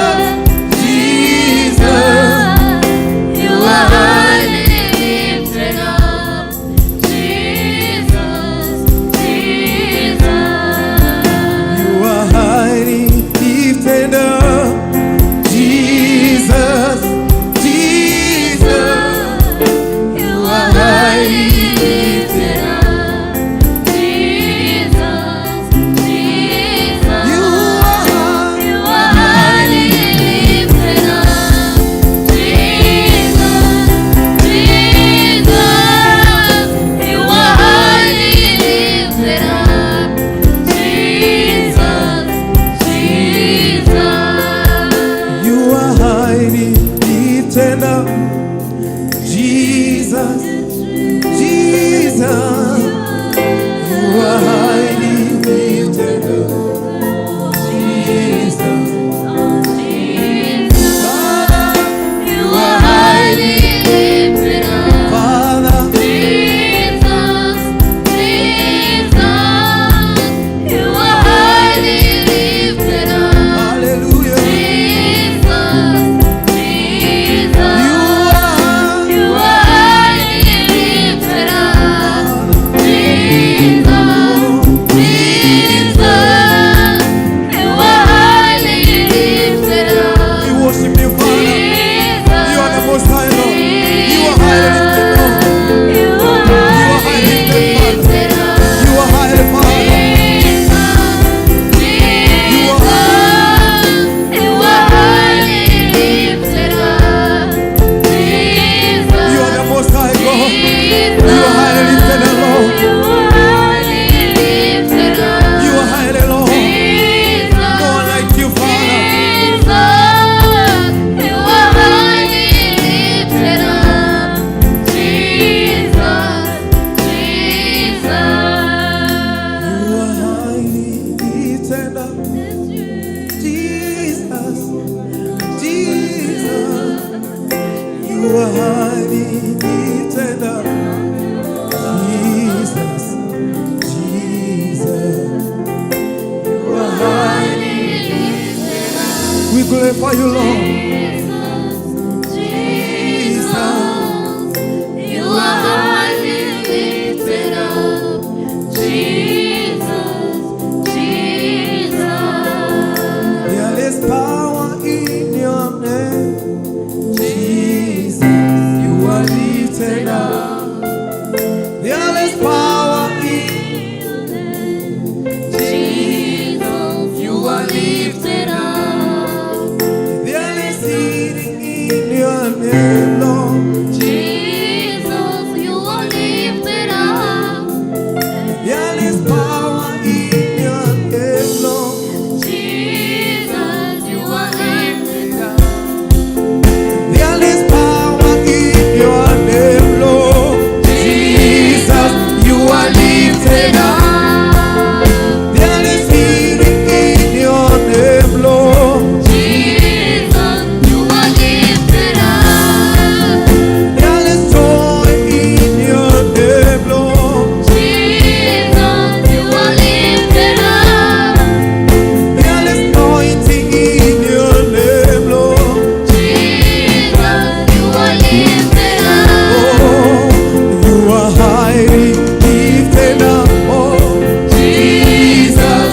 glorify you, Lord. You are highly lifted up, Jesus, Jesus. There is power in your name, Jesus. You are lifted up. There is power in your name, Jesus, you are lifted up. there is healing in your name, Lord. Jesus, you are lifted up. There is power in your name, Lord. Jesus, you are lifted up. There is power in your name, Lord. Jesus, you are lifted up. There is healing in your name, Lord. Jesus, you are lifted up. There is joy in your name, Lord. Jesus, you are lifted up. There is anointing in your name, Lord. Jesus, you are lifted up. Oh, you are highly lifted up. Oh, Jesus,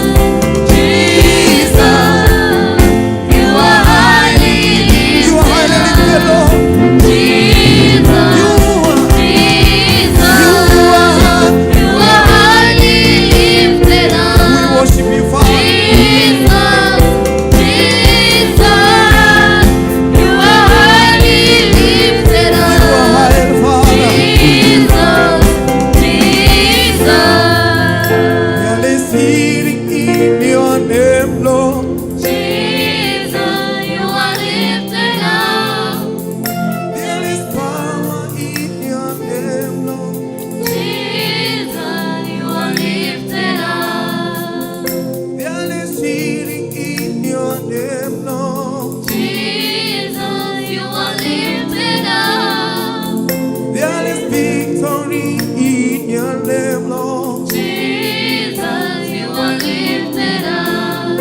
Jesus, you are highly you are highly lifted, Lord. Jesus, You are. Jesus, You are. you are highly lifted We up. worship you, Father. Jesus, Jesus, you are highly lifted You are up. high, Father. Jesus, Jesus, There is healing in your name, Lord. Jesus, you are lifted up. There is power in your name, Lord. Jesus, you are lifted up. There is healing in your name, Lord. Jesus, you are lifted up. There is victory in your name, Lord. Jesus, you are lifted up.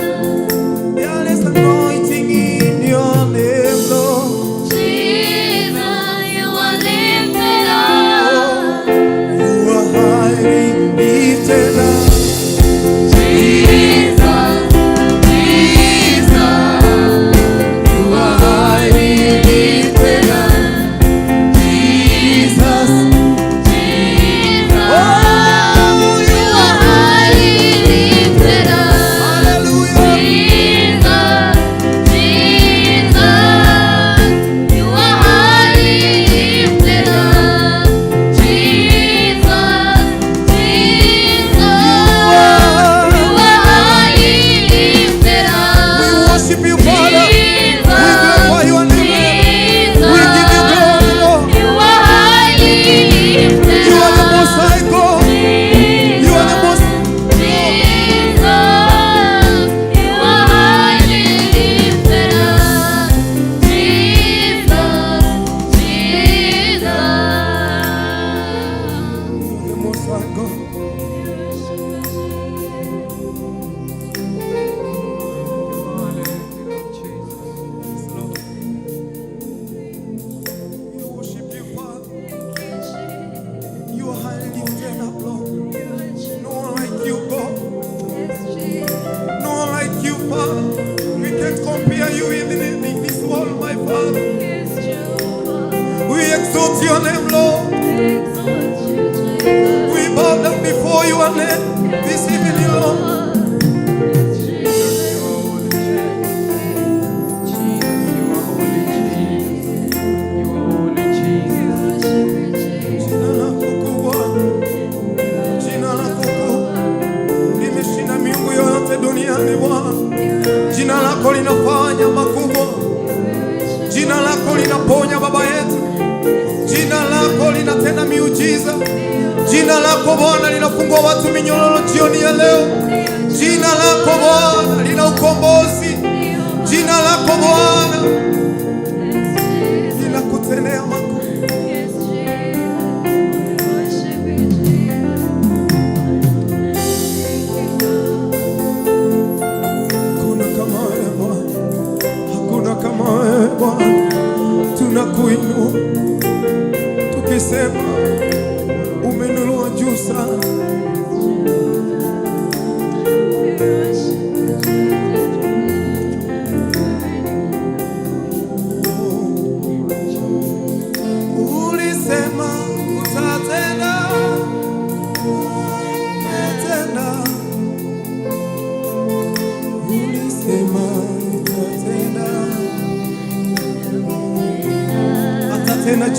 There is anointing in your name, Lord. Jesus, you are lifted up. You are highly lifted up. Jesus, Jesus, You are highly lifted up. Jesus. Jesus, Oh, you are highly lifted up. hallelujah. Jesus, Jesus, you are highly lifted up. Jesus, Jesus, you are highly lifted up. We worship you, Father. We Jesus, glorify your name. Jesus, We give you glory, Lord. you are highly lifted You are the up. most high God. You are the most. The most high God. We worship you, Father. You are highly lifted up, Lord. No one like you, God. No one like you, Father. We can't compare you in this world, my Father. We exalt your name, Lord. We bow down before your name this evening, Lord. Jina lako kubwa, jina lako kuu limeshinda miungu yote duniani, Bwana. Jina lako linafanya makubwa, jina lako linaponya, Baba yetu. Jina lako linatenda miujiza, jina lako Bwana linafungua watu minyororo jioni ya leo. Jina lako Bwana lina ukombozi, jina lako Bwana linakutendea makubwa. Hakuna kama wewe Bwana, hakuna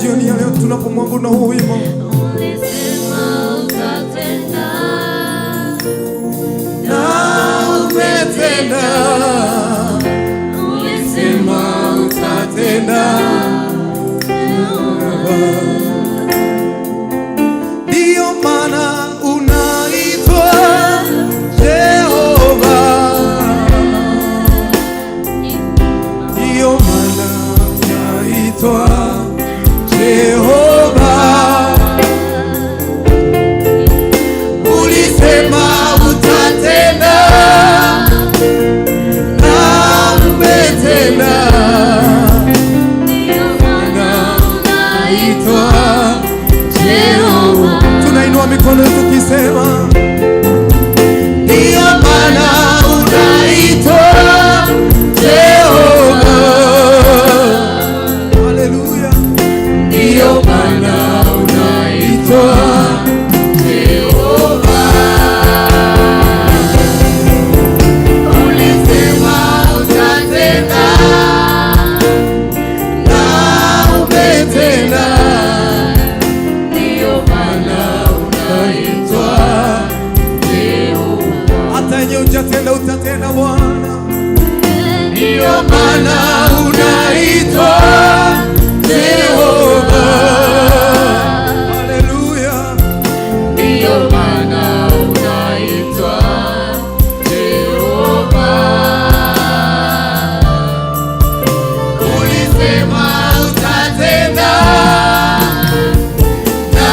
jioni ya leo tunapomwabudu na huu wimbo. Ulisema utatenda, Na umetenda. ulisema Utatenda. Ndiyo maana unaitwa Jehova. Ndiyo maana unaitwa Jehova. Ulisema utatenda, na umetenda. ndio maana Unaitwa Jehova. Tunainua mikono tukisema ndiyo maana unaitwa Jehova. Haleluya. Ndiyo maana unaitwa Jehova. Ulisema utatenda, na umetenda. Ndiyo maana unaitwa Jehova. Hata yenye hujatenda utatenda Bwana. Ndiyo maana unaitwa Jehova. Haleluya. Ndiyo maana unaitwa Jehova. Ulisema utatenda, na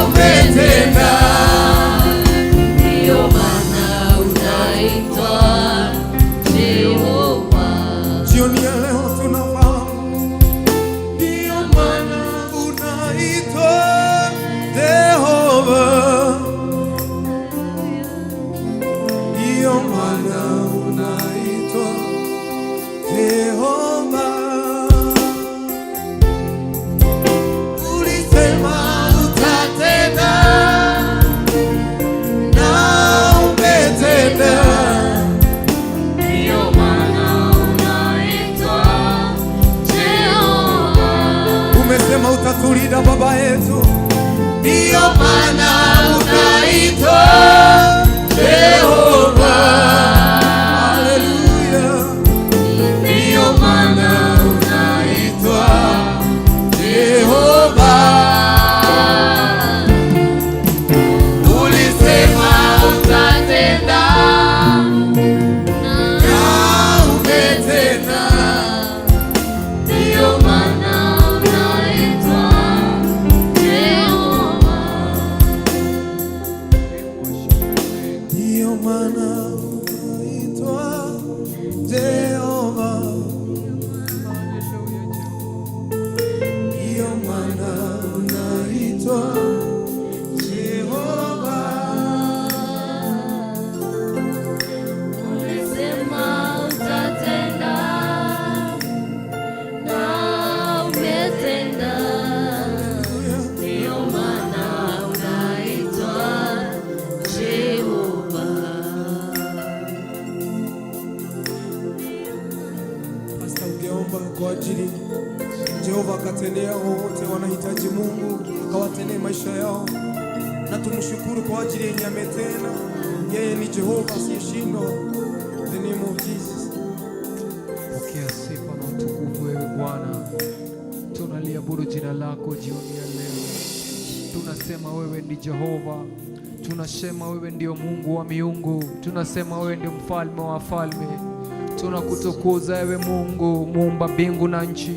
umetenda. Ndio maana unaitwa Jehova. Jioni ya leo tunafahamu ndiyo maana unaitwa Jehova. Ndiyo maana unaitwa Jehova. Ulisema utatenda, na umetenda. Ndio maana unaitwa Jehova. Umesema utatulinda Baba yetu. Ndiyo maana unaitwa Jehova. Haleluya. Ndiyo maana unaitwa Jehova. Ulisema utatenda, na umetenda. Ndio maana unaitwa Jehova. Ndiyo maana unaitwa Jehova. Ndiyo maana unaitwa Jehova. Ulisema utatenda, na umetenda. Ndio maana unaitwa Jehova. Hasa ungeomba kwa ajili Jehova akatendea wote wanahitaji Mungu, akawatendee maisha yao, na tumshukuru kwa ajili yenye ametenda. Yeye ni Jehova asiyeshindwa. In the name of Jesus. Pokea sifa na utukufu wewe Bwana. Tunaliabudu jina lako jioni ya leo. Tunasema wewe ni Jehova. Tunasema wewe ndio Mungu wa miungu. Tunasema wewe ndio mfalme wa falme. Tunakutukuza ewe Mungu, muumba mbingu na nchi,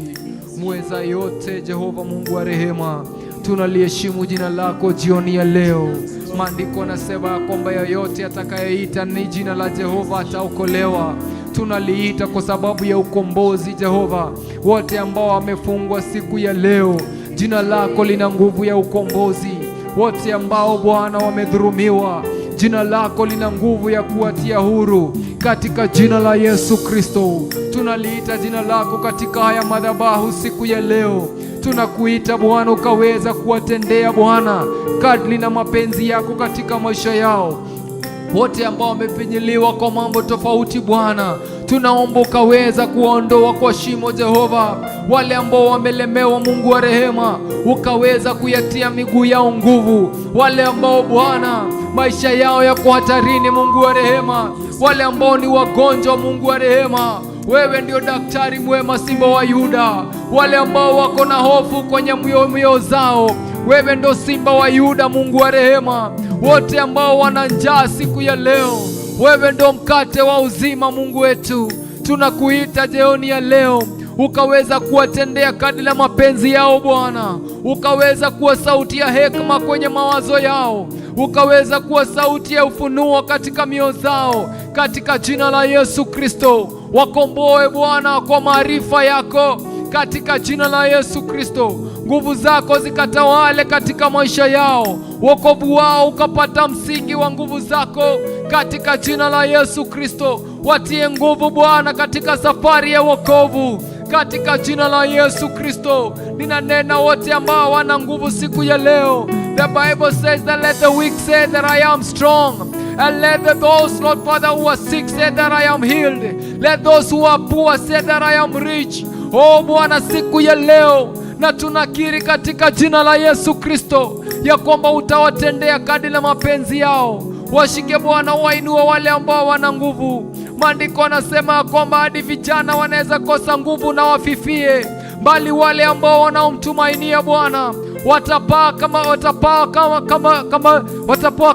muweza yote, Jehova Mungu wa rehema. Tunaliheshimu jina lako jioni ya leo. Maandiko yanasema ya kwamba yeyote atakayeita ni jina la Jehova ataokolewa. Tunaliita kwa sababu ya ukombozi Jehova. Wote ambao wamefungwa siku ya leo, jina lako lina nguvu ya ukombozi. Wote ambao Bwana wamedhulumiwa, jina lako lina nguvu ya kuwatia huru katika jina la Yesu Kristo. Tunaliita jina lako katika haya madhabahu siku ya leo. Tunakuita Bwana ukaweza kuwatendea Bwana kadri na mapenzi yako katika maisha yao. Wote ambao wamefinyiliwa kwa mambo tofauti Bwana, tunaomba ukaweza kuondoa kwa shimo Jehova. Wale ambao wamelemewa, Mungu wa rehema, ukaweza kuyatia miguu yao nguvu. Wale ambao Bwana maisha yao yako hatarini, Mungu wa rehema, wale ambao ni wagonjwa, Mungu wa rehema, wewe ndio daktari mwema, Simba wa Yuda. Wale ambao wako na hofu kwenye mioyo zao, wewe ndio Simba wa Yuda, Mungu wa rehema. Wote ambao wana njaa siku ya leo, wewe ndio mkate wa uzima, Mungu wetu. Tunakuita jioni ya leo, ukaweza kuwatendea kadri ya mapenzi yao Bwana, ukaweza kuwa sauti ya hekima kwenye mawazo yao, ukaweza kuwa sauti ya ufunuo katika mioyo zao, katika jina la Yesu Kristo. Wakomboe Bwana kwa maarifa yako, katika jina la Yesu Kristo. Nguvu zako zikatawale katika maisha yao, wokovu wao ukapata msingi wa nguvu zako, katika jina la Yesu Kristo. Watie nguvu Bwana katika safari ya wokovu, katika jina la Yesu Kristo. Ninanena wote ambao wana nguvu siku ya leo. The Bible says that let the weak say that I am strong, and let those, Lord Father, who are sick say that I am healed. Let those who are poor say that I am rich. Oh Bwana, siku ya leo na tunakiri katika jina la Yesu Kristo ya kwamba utawatendea kadri ya mapenzi yao. Washike Bwana, wainua wale ambao wana nguvu. Maandiko yanasema kwamba hadi vijana wanaweza kosa nguvu na wafifie, bali wale ambao wanaomtumainia Bwana watapaa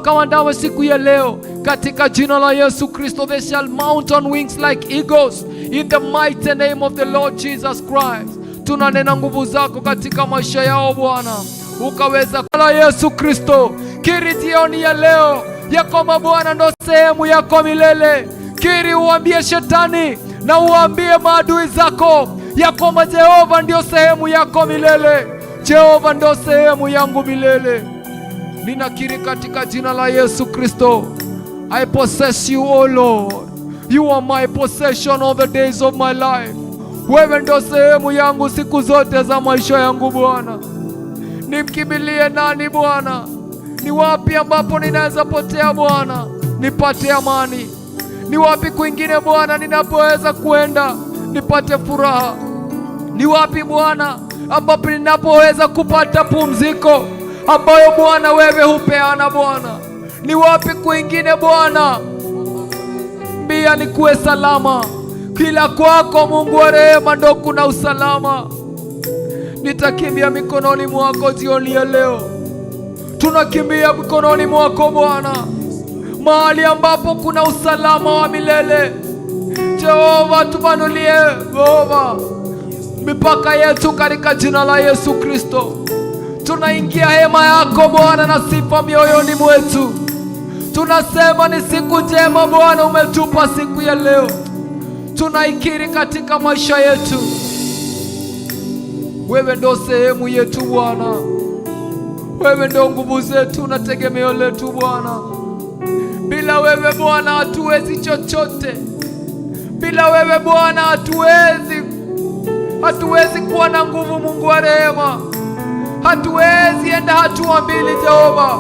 kama ndama siku ya leo, katika jina la Yesu Kristo. They shall mount on wings like eagles in the mighty name of the Lord Jesus Christ. Tunanena nguvu zako katika maisha yao Bwana, ukaweza la Yesu Kristo. Kiri jioni ya leo ya kwamba Bwana ndo sehemu yako milele. Kiri uambie shetani na uambie maadui zako ya kwamba Jehova ndio sehemu yako milele. Jehova ndio sehemu yangu milele. Ninakiri katika jina la Yesu Kristo. I possess you, O Lord. You are my possession all the days of my life. Wewe ndio sehemu yangu siku zote za maisha yangu Bwana. Nimkimbilie nani Bwana? Ni wapi ambapo ninaweza potea Bwana nipate amani? Ni wapi kwingine Bwana ninapoweza kuenda nipate furaha? Ni wapi Bwana ambapo ninapoweza kupata pumziko ambayo Bwana wewe hupeana Bwana? Ni wapi kwingine Bwana mbia nikuwe salama? Kila kwako Mungu wa rehema ndo kuna usalama. Nitakimbia mikononi mwako jioni ya leo. Tunakimbia mikononi mwako Bwana, mahali ambapo kuna usalama wa milele. Jehova, tupanulie Jehova mipaka yetu katika jina la Yesu Kristo. Tunaingia hema yako Bwana na sifa mioyoni mwetu. Tunasema ni siku njema Bwana umetupa siku ya leo. Tunaikiri katika maisha yetu, wewe ndo sehemu yetu Bwana. Wewe ndo nguvu zetu na tegemeo letu Bwana. Bila wewe Bwana hatuwezi chochote. Bila wewe Bwana hatuwezi kuwa na nguvu, Mungu wa rehema. Hatuwezi enda hatua mbili Jehova.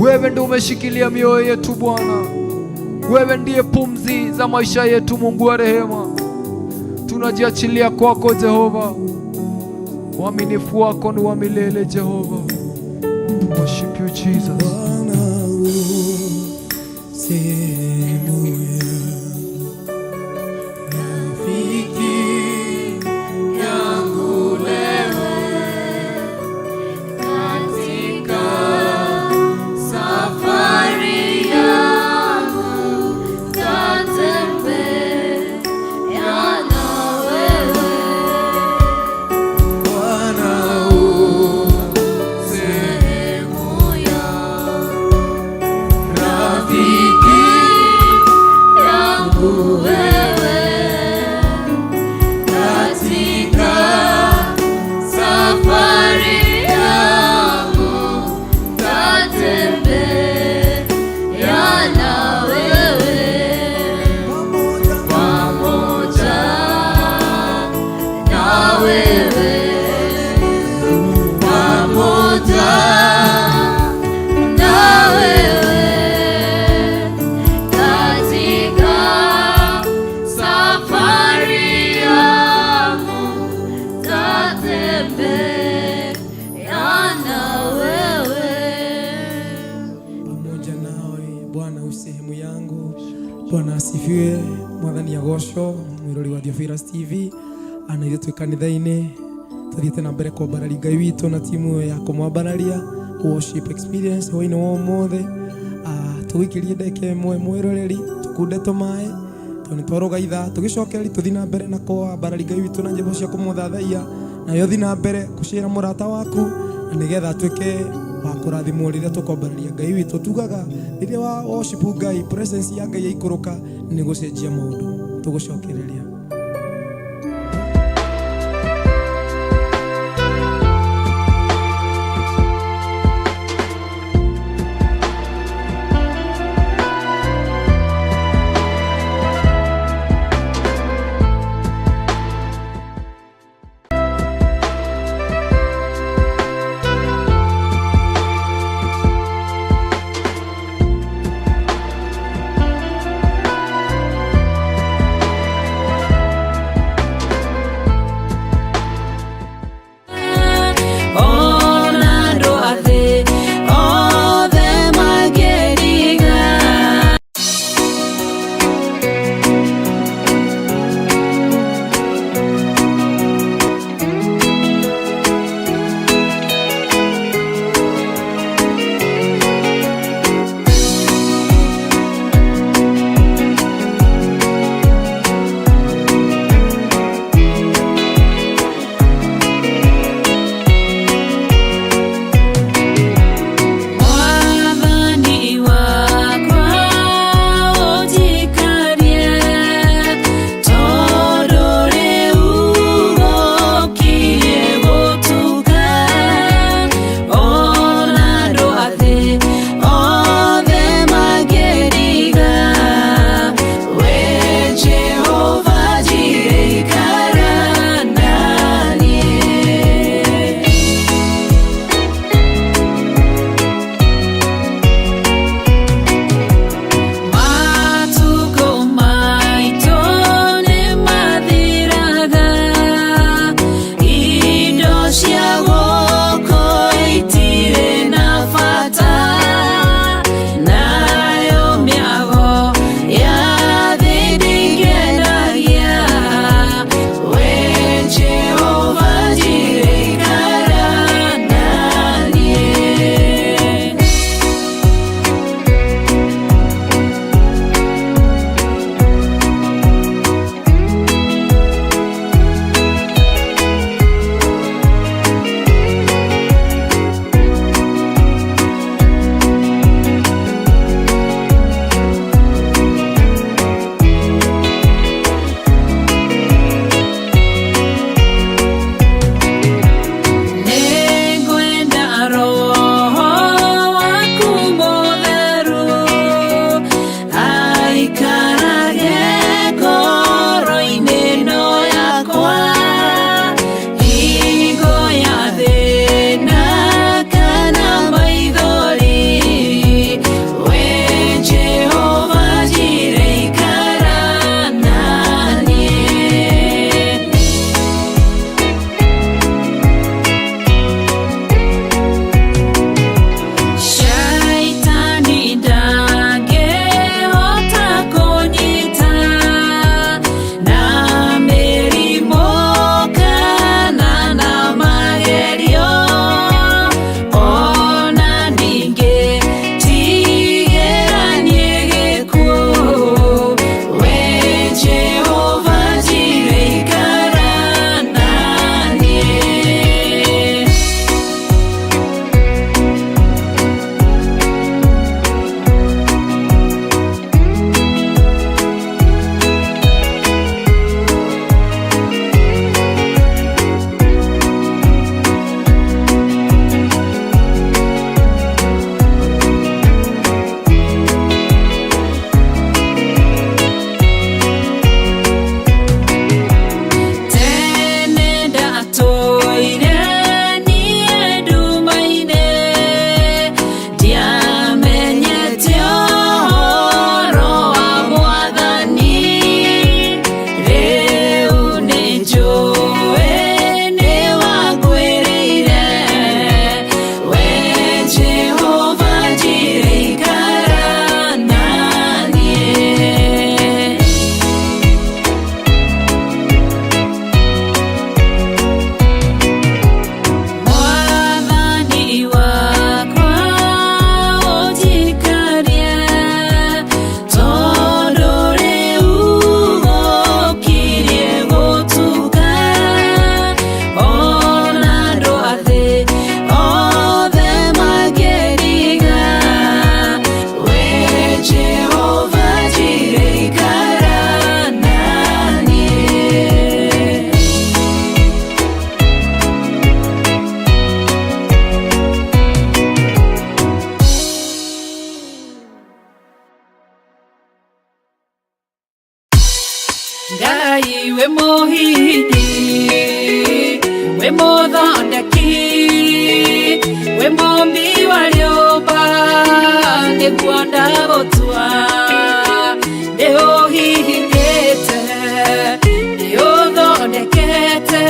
Wewe ndo umeshikilia mioyo yetu Bwana. Wewe ndiye pumzi za maisha yetu, Mungu wa rehema. Tunajiachilia kwako Jehova. Uaminifu wako ni wa milele Jehova. Worship you Jesus. Rafiki yangu. Bwana asifiwe. Mwathani agocwo. Mwirori wa Theophilus TV anaithe twi kanitha-ini tuthiete na mbere kwambararia Ngai witũ na timu ya kumwambararia worship experience hwainĩ wa ũmũthĩ. Tũgĩkĩrie ndeke ĩmwe mwĩroreri tukunde tũmaĩ tondũ twarũgaitha tũgĩcokeria tũthi na mbere na kwambararia Ngai witũ na nyĩmbo cia kũmũthathaiya, nayo thi na mbere gũcĩra mũrata waku na nĩgetha atuĩke wa kũrathimwo rĩrĩa tũkwambararia Ngai witũ. Tugaga rĩrĩa wa worship Ngai, presence ya Ngai yaikũrũka nĩ gũcenjia maũndũ. Tũgũcokereria. Ngai we muhini, we muthondeki, we mumbi wa nyũmba, nĩguo ndagũtua, nĩũhihinyĩte, nĩũthondekete,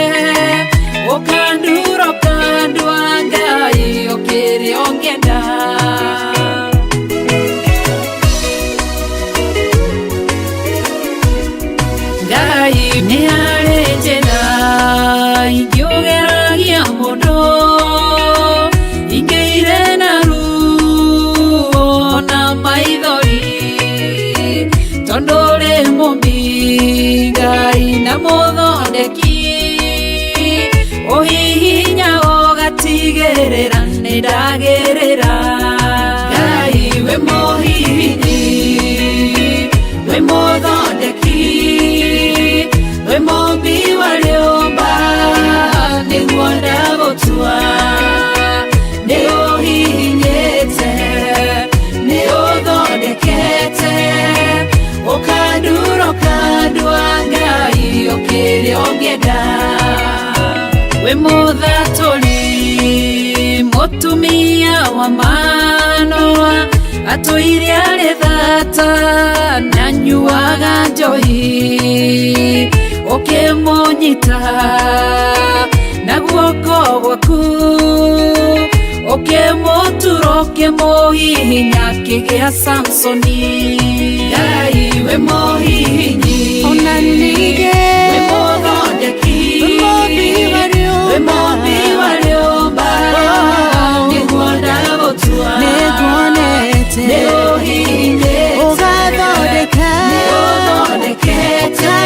ũkandura ũkandua Ngai ũkĩrĩa ũngĩenda. Ngai nĩ harĩ njĩra ingĩũgeragia mũndũ, ingĩire na ruo na maithori, tondũ ũrĩ mũmbi Ngai na mũthondeki, ũhihinya ũgatigĩrĩra nĩ ndagĩrĩra. Ngai we mũhihinyi, we mũthondeki, we mumbi wa nyũmba, nĩguo ndagũtua, nĩũhihinyĩte, nĩũthondekete, ũkandura ũkandua Ngai ũkĩrĩa ũngĩenda. We mũthatũri, mũtumia wa Manoa, atũire arĩ thata na nyuaga njohi, ũkĩmũnyita na guoko gwaku, ũkĩmũtura ũkĩmũhihinya akĩgĩa Samsoni. Ngai we mũhihinyi, ona ningĩ we mũthondeki, we mumbi wa nyũmba, nĩguo ndagũtua, nĩũhihinyĩte, nĩũthondekete,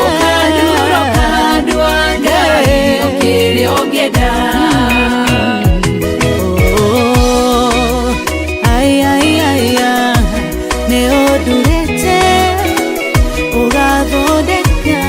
ũkandura ũkandua Ngai ũkĩrĩa ũngĩenda. Nĩũndurĩte ũgathondeka.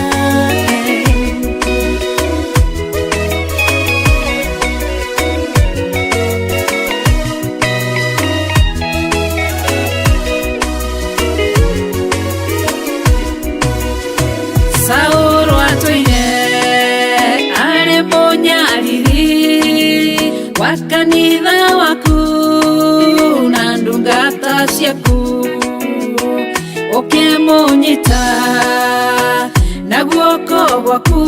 Saũlũ atũire arĩ mũnyariri wa kanitha waku na ndungata ciaku, ũkĩmũnyita na guoko gwaku,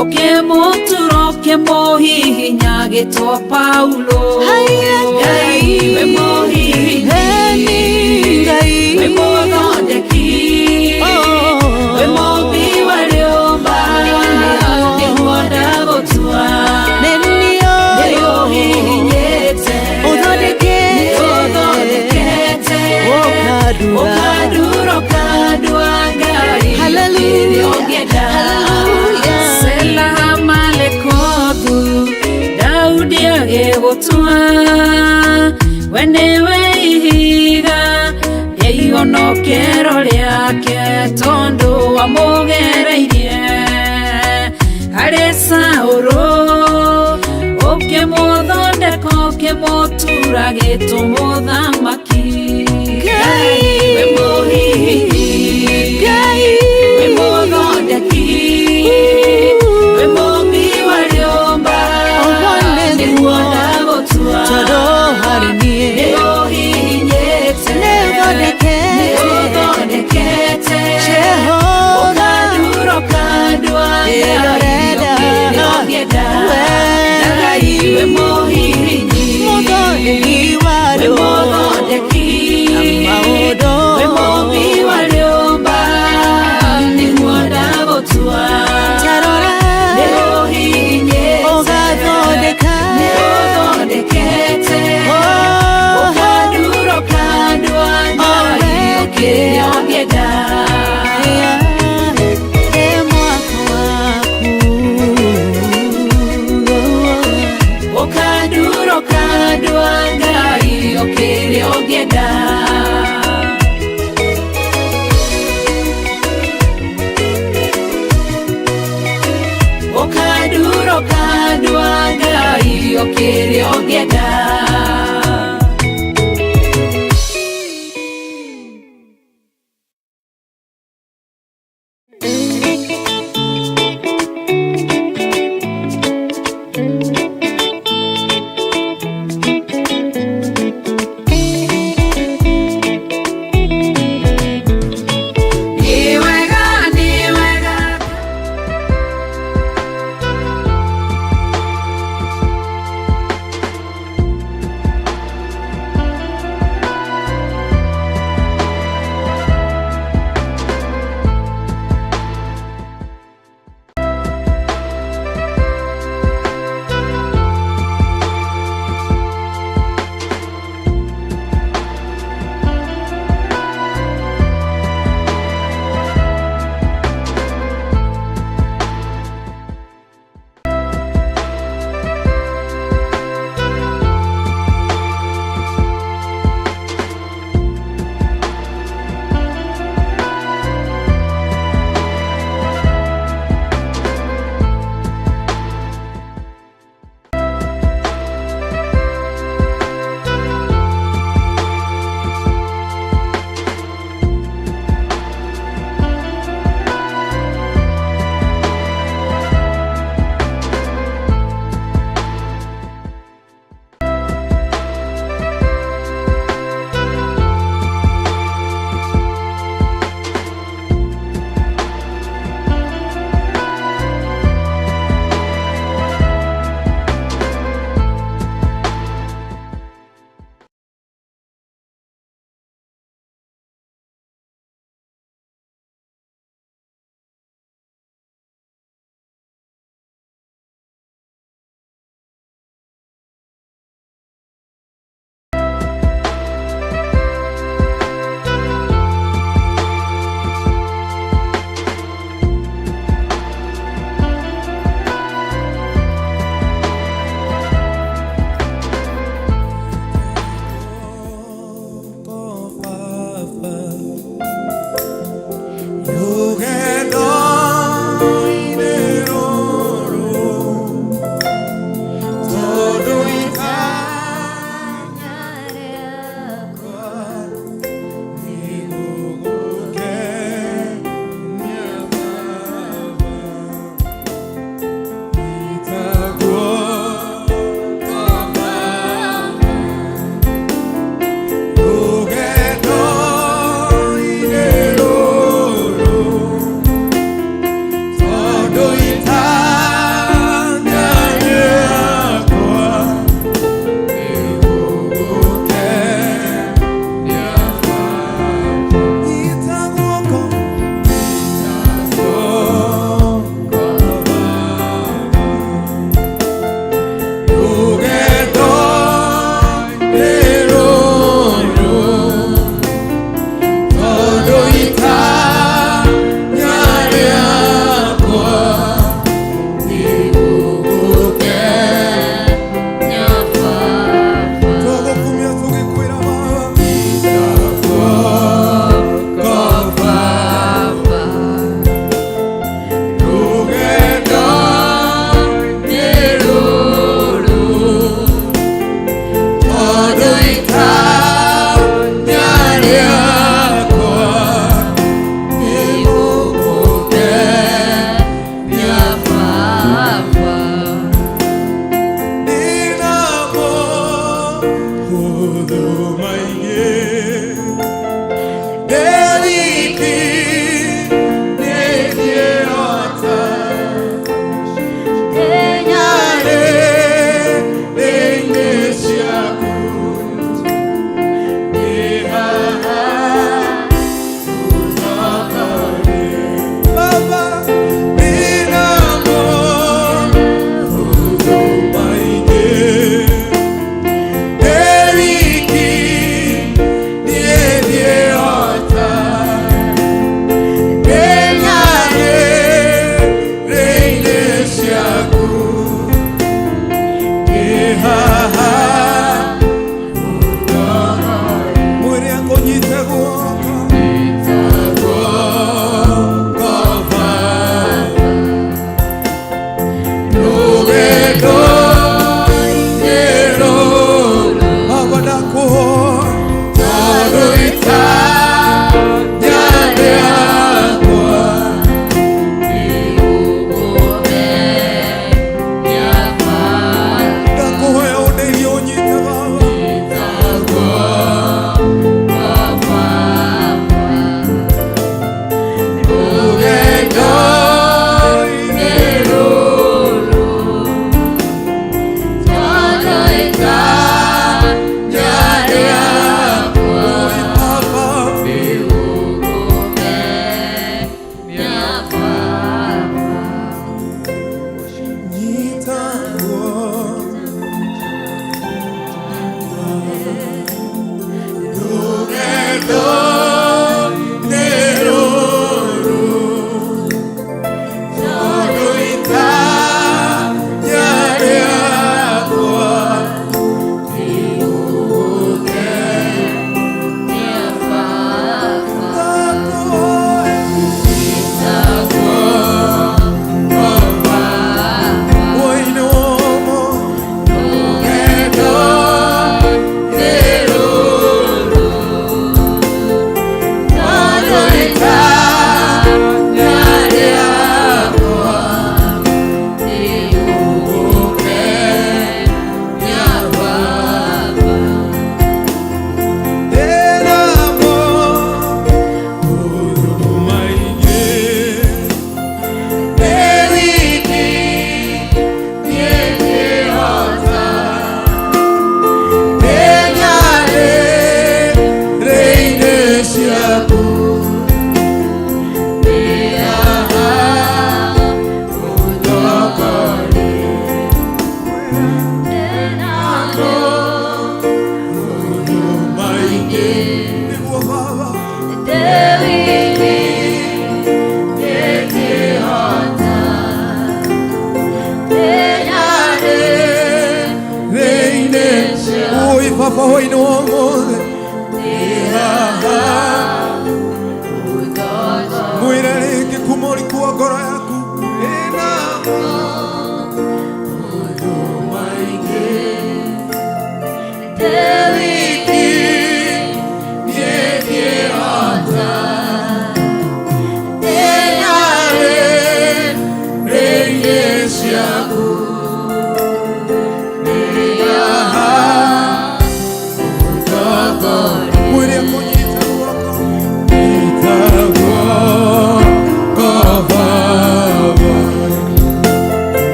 ũkĩmũtura ũkĩmũhihinya agĩtwo Paulo. Ngai we mũhihinyi, we mũthondeki, we mumbi wa nyũmba, nĩguo ndagũtua, nĩũhihinyĩte, nĩũthondekete, ũkandura ũkandua Ngai ũkĩrĩa ũngĩenda. Sela Malekothu, Daudi agĩgũtua, we nĩwe ihiga rĩa ihonokero rĩake, tondũ wamũgereirie harĩ Saũlũ, ũkĩmũthondeka ũkĩmũtura agĩtwo mũthamaki. Ngai we mũhihinyi, we mũthondeki, we mumbi wa nyũmba, nĩguo ndagũtua, nĩũhihinyĩte, nĩũthondekete, ũkandura ũkandua Ngai ũkĩrĩa ũngĩenda. Ngai we mũhihinyi, we mũthondeki, we mumbi wa nyũmba, nĩguo ndagũtua, nĩũhihinyĩte, nĩũthondekete, ũkandura ũkandua Ngai ũkĩrĩa ũngĩenda. Ũkandura ũkandua Ngai ũkĩrĩa ũngĩenda. Ũkandura ũkandua Ngai ũkĩrĩa ũngĩenda. Oi papa hoi no amore Muirere ke kumori kua gora yaku Ena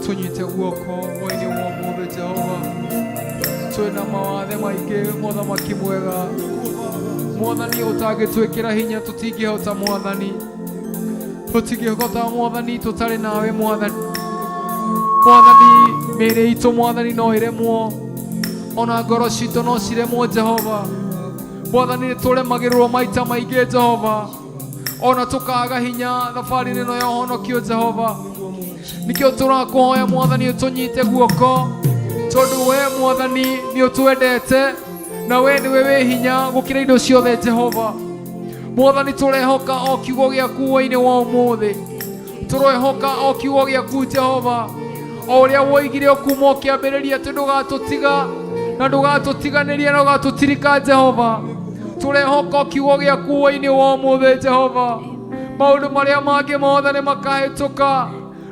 tunyite guoko waini wa mothe Jehova twina mawathe maingi mothamaki mwega mwathani utangitwikira hinya tutingihota mwathani tutingihota mwathani tutari nawe mwathani mĩĩrĩ itũ mwathani no ĩremwo ona ngoro citũ no ciremwo Jehova mwathani nĩtũremagĩrwo maita maingĩ Jehova ona tũkaga hinya thabarĩ ĩno ya ũhonokio Jehova nikio tũrakũhoya mwathani ũtũnyite guoko tondũ we mwathani nĩ ũtwendete na we nĩwe wĩ hinya gũkĩra indo ciothe Jehova mwathani tũrehoka o kiugo gĩaku hwaĩ-inĩ wa ũmũthĩ tũrehoka o kiugo gĩaku Jehova o ũrĩa woigire kuuma ũkĩambĩrĩria atĩ ndũgatũtiga na ndũgatũtiganĩria na ũgatũtirika Jehova tũrehoka o kiugo gĩaku hwaĩ-inĩ wa ũmũthĩ Jehova maũndũ marĩa mangĩ mothe nĩ makahĩtũka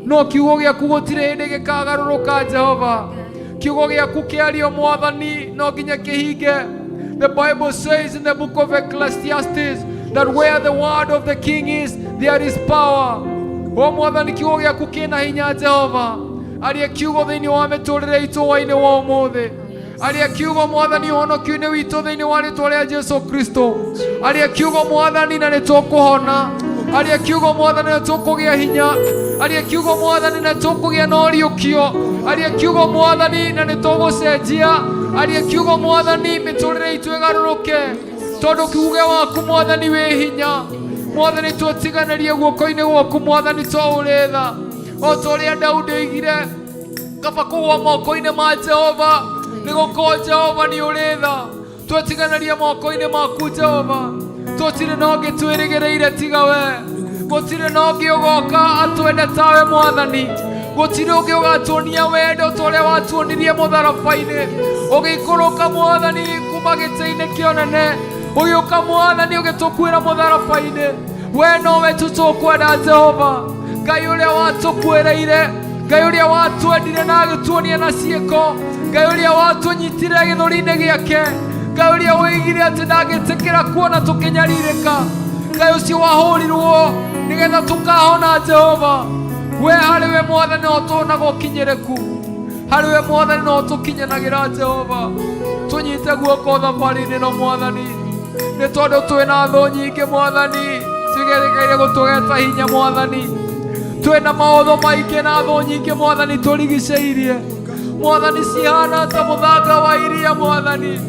no kiugo gĩaku gũtirĩ hĩndĩ gĩkagarũrũka Jehova kiugo gĩaku kĩario mwathani no nginya kĩhinge. The Bible says in the book of Ecclesiastes that where the word of the king is there is power. O mwathani kiugo gĩaku kĩna hinya Jehova aria kiugo thĩinĩ wa mĩtũrĩre itũ hwaĩ-inĩ wa ũmũthĩ aria kiugo mwathani ũhonokio-inĩ witũ thĩinĩ wa rĩĩtwa rĩa Jesu Kristo aria kiugo mwathani na nĩtũkũhona aria kiugo mwathani na tũkũgĩa hinya aria kiugo mwathani na tũkũgĩa na ũriũkio aria kiugo mwathani na nĩtũgũcenjia aria kiugo mwathani mĩtũrĩre itũ ĩgarũrũke tondũ kiugo waku mwathani wĩ hinya mwathani twĩtiganĩrie guoko-inĩ gwaku mwathani to ũrĩ tha o ta ũrĩa Daudi oigire kaba kũgũa moko-inĩ ma Jehova nĩgũkorwo Jehova nĩ ũrĩ tha twĩtiganĩrie moko-inĩ maku Jehova tũtirĩ na ũngĩ twĩrĩgĩrĩire tiga we gũtirĩ na ũngĩ ũgoka atwende tawe mwathani gũtirĩ ũngĩ ũgatuonia wendo ta ũrĩa watuonirie mũtharaba-inĩ ũgĩikũrũka mwathani kuma gĩtĩ-inĩ kĩa ũnene ũgĩũka mwathani ũgĩtũkuĩra mũtharaba-inĩ we nowe tu tũkwenda Jehova Ngai ũrĩa watũkuĩrĩire Ngai ũrĩa watwendire na agĩtuonia na ciĩko Ngai ũrĩa watũnyitire gĩthũri-inĩ gĩake Ngai ũrĩa woigire atĩ ndangĩtĩkĩra kuona tũkĩnyarirĩka Ngai ũcio wahũrirwo nĩgetha tũkahona Jehova we harĩ we mwathani no tũonaga ũkinyĩrĩku harĩ we mwathani no tũkinyanagĩra Jehova tũnyite guoko thabarĩ-inĩ ĩno mwathani nĩ tondũ twĩna thũ nyingĩ mwathani cigeregeire gũtũgeta hinya mwathani twĩna maũthũ maingĩ na thũ nyingĩ mwathani tũrigicĩirie mwathani cihana ta mũthanga wa iria mwathani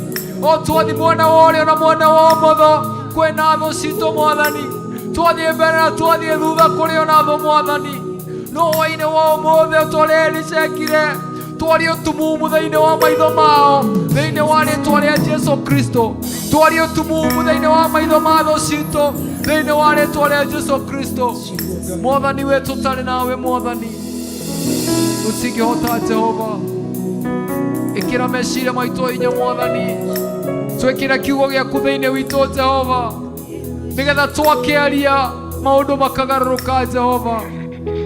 o twathiĩ mwena wa ũrĩo na mwena wa ũmotho kwĩna thũ citũ mwathani twathiĩ mbere na twathiĩ thutha kũrĩ ona thũ mwathani no hwaĩ-inĩ wa ũmũthĩ o ta ũrĩa Elisha twarie ũtumumu thĩinĩ wa maitho mao thĩinĩ wa rĩĩtwa rĩa Jesu Kristo twarie ũtumumu thĩinĩ wa maitho ma thũ citũ thĩinĩ wa rĩĩtwa rĩa Jesu Kristo mwathani we tũtarĩ nawe mwathani tũtingĩhota Jehova twikira meciria maitũ hinya Mwathani, twikira kiugo gĩaku thĩinĩ witũ Jehova, nĩgetha twakĩaria maũndũ makagarũrũka Jehova.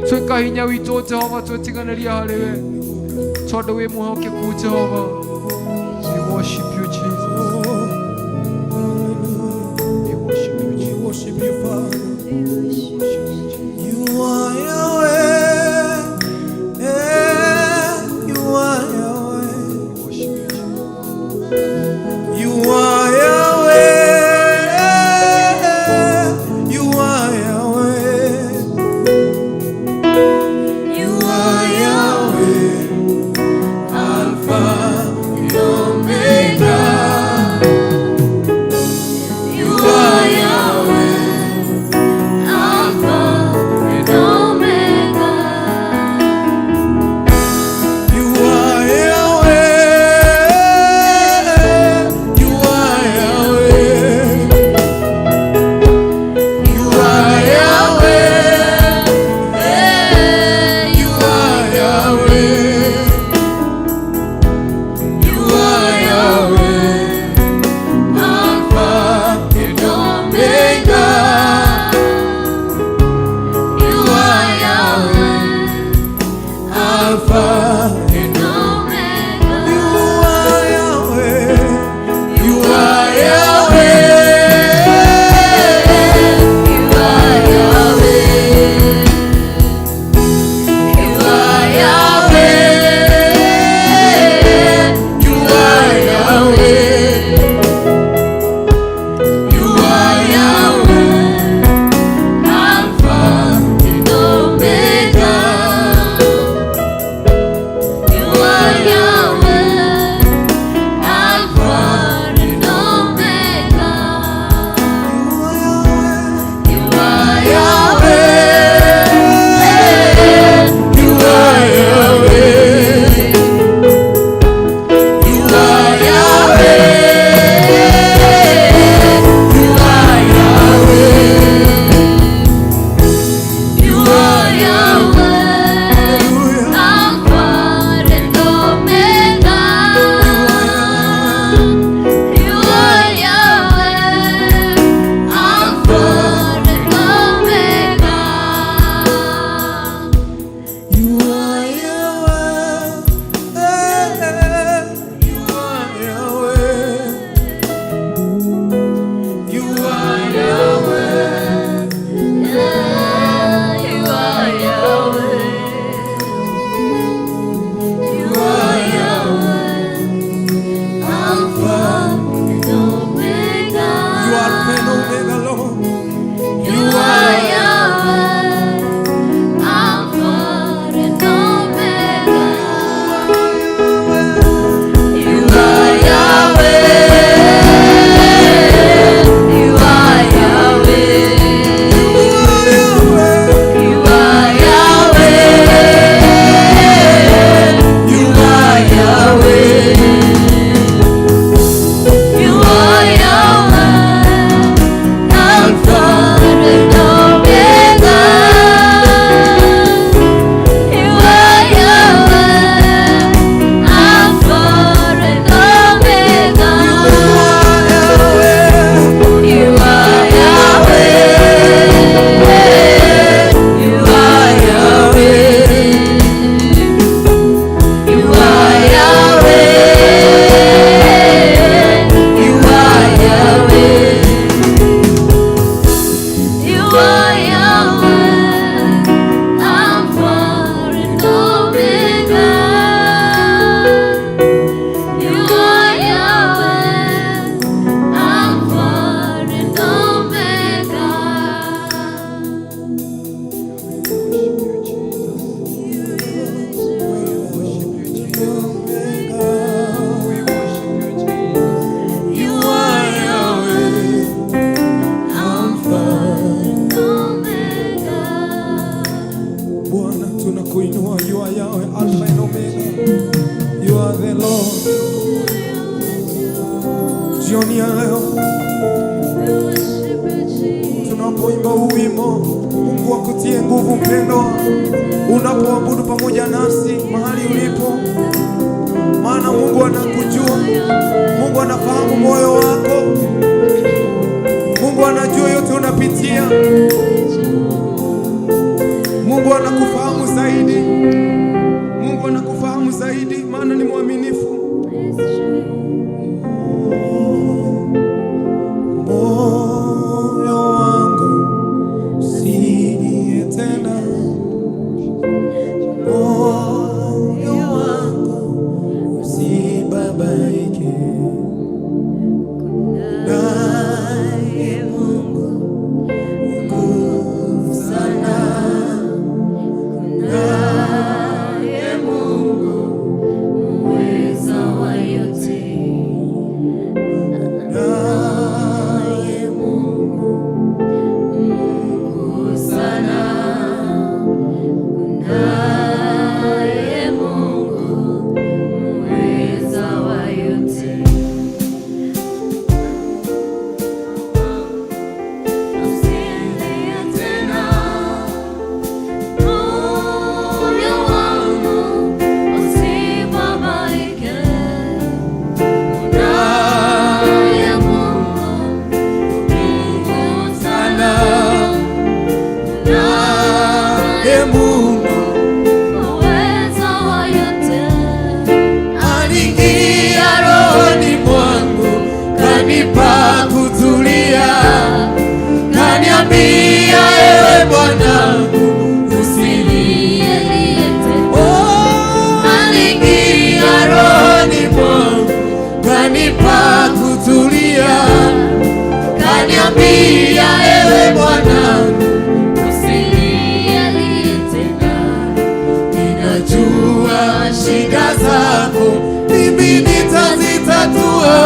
Twĩka hinya witũ Jehova, twĩtiganĩria harĩwe tondũ wĩ mwĩhokeku Jehova. We worship you Jesus. We worship you Jesus. We worship you, Father. You are Yahweh. You are Yahweh. You are Yahweh. You are Yahweh. You are Yahweh. Alpha and Omega. You are Yahweh. Alpha and Omega. You are Yahweh. You are Yahweh. You are Yahweh. You are Yahweh. You are Yahweh. Alpha and Omega. You are Yahweh. Alpha and Omega. You are Yahweh. You are Yahweh. You are Yahweh. You are Yahweh. You are Yahweh. You are Yahweh. Alpha and Omega. You are Yahweh. Alpha and Omega. You are Yahweh. You are Yahweh. You are Yahweh. You are Yahweh. You are Yahweh. Alpha and Omega. You are Yahweh. Alpha and Omega. You are Yahweh. You are Yahweh. You are Yahweh. You are Yahweh. You are Yahweh. Alpha and Omega. You are Alpha and Omega, Lord. You are Yahweh. Alpha and Omega. You are Yahweh. You are Yahweh. You are Yahweh. You are Yahweh. You are Yahweh. Alpha and Omega. You are Yahweh. Alpha and Omega. You are Yahweh. You are Yahweh. You are Yahweh. You are Yahweh. You are Yahweh. Alpha and Omega. You are Yahweh. Alpha and Omega. You are Yahweh. Alpha and Omega. Bwana, tunakuinua. You are Yahweh, Alpha and Omega. You are the Lord. Jioni ya leo tunapoimba huu wimbo, Mungu akutie nguvu mpendwa, unapoabudu pamoja nasi mahali ulipo, maana Mungu ana Mungu anakufahamu zaidi. Mungu anakufahamu zaidi, maana ni mwaminifu. Moyo wangu usilie tena, moyo wangu usibabaike, naye Mungu mkuu sana, naye Mungu Muweza wa yote, naye Mungu sana, naye Mungu muweza wa yote. Usilie tena, moyo wangu usibabaike, naye Mungu sana, naye Mungu muweza wa yote. aliingia rohoni mwangu, kanipa kutulia, kaniambia ewe mwanangu usilie. Oh, aliingia rohoni mwangu, kanipa kutulia, kaniambia ewe mwanangu ninajua shida zako, mimi nitazitatua.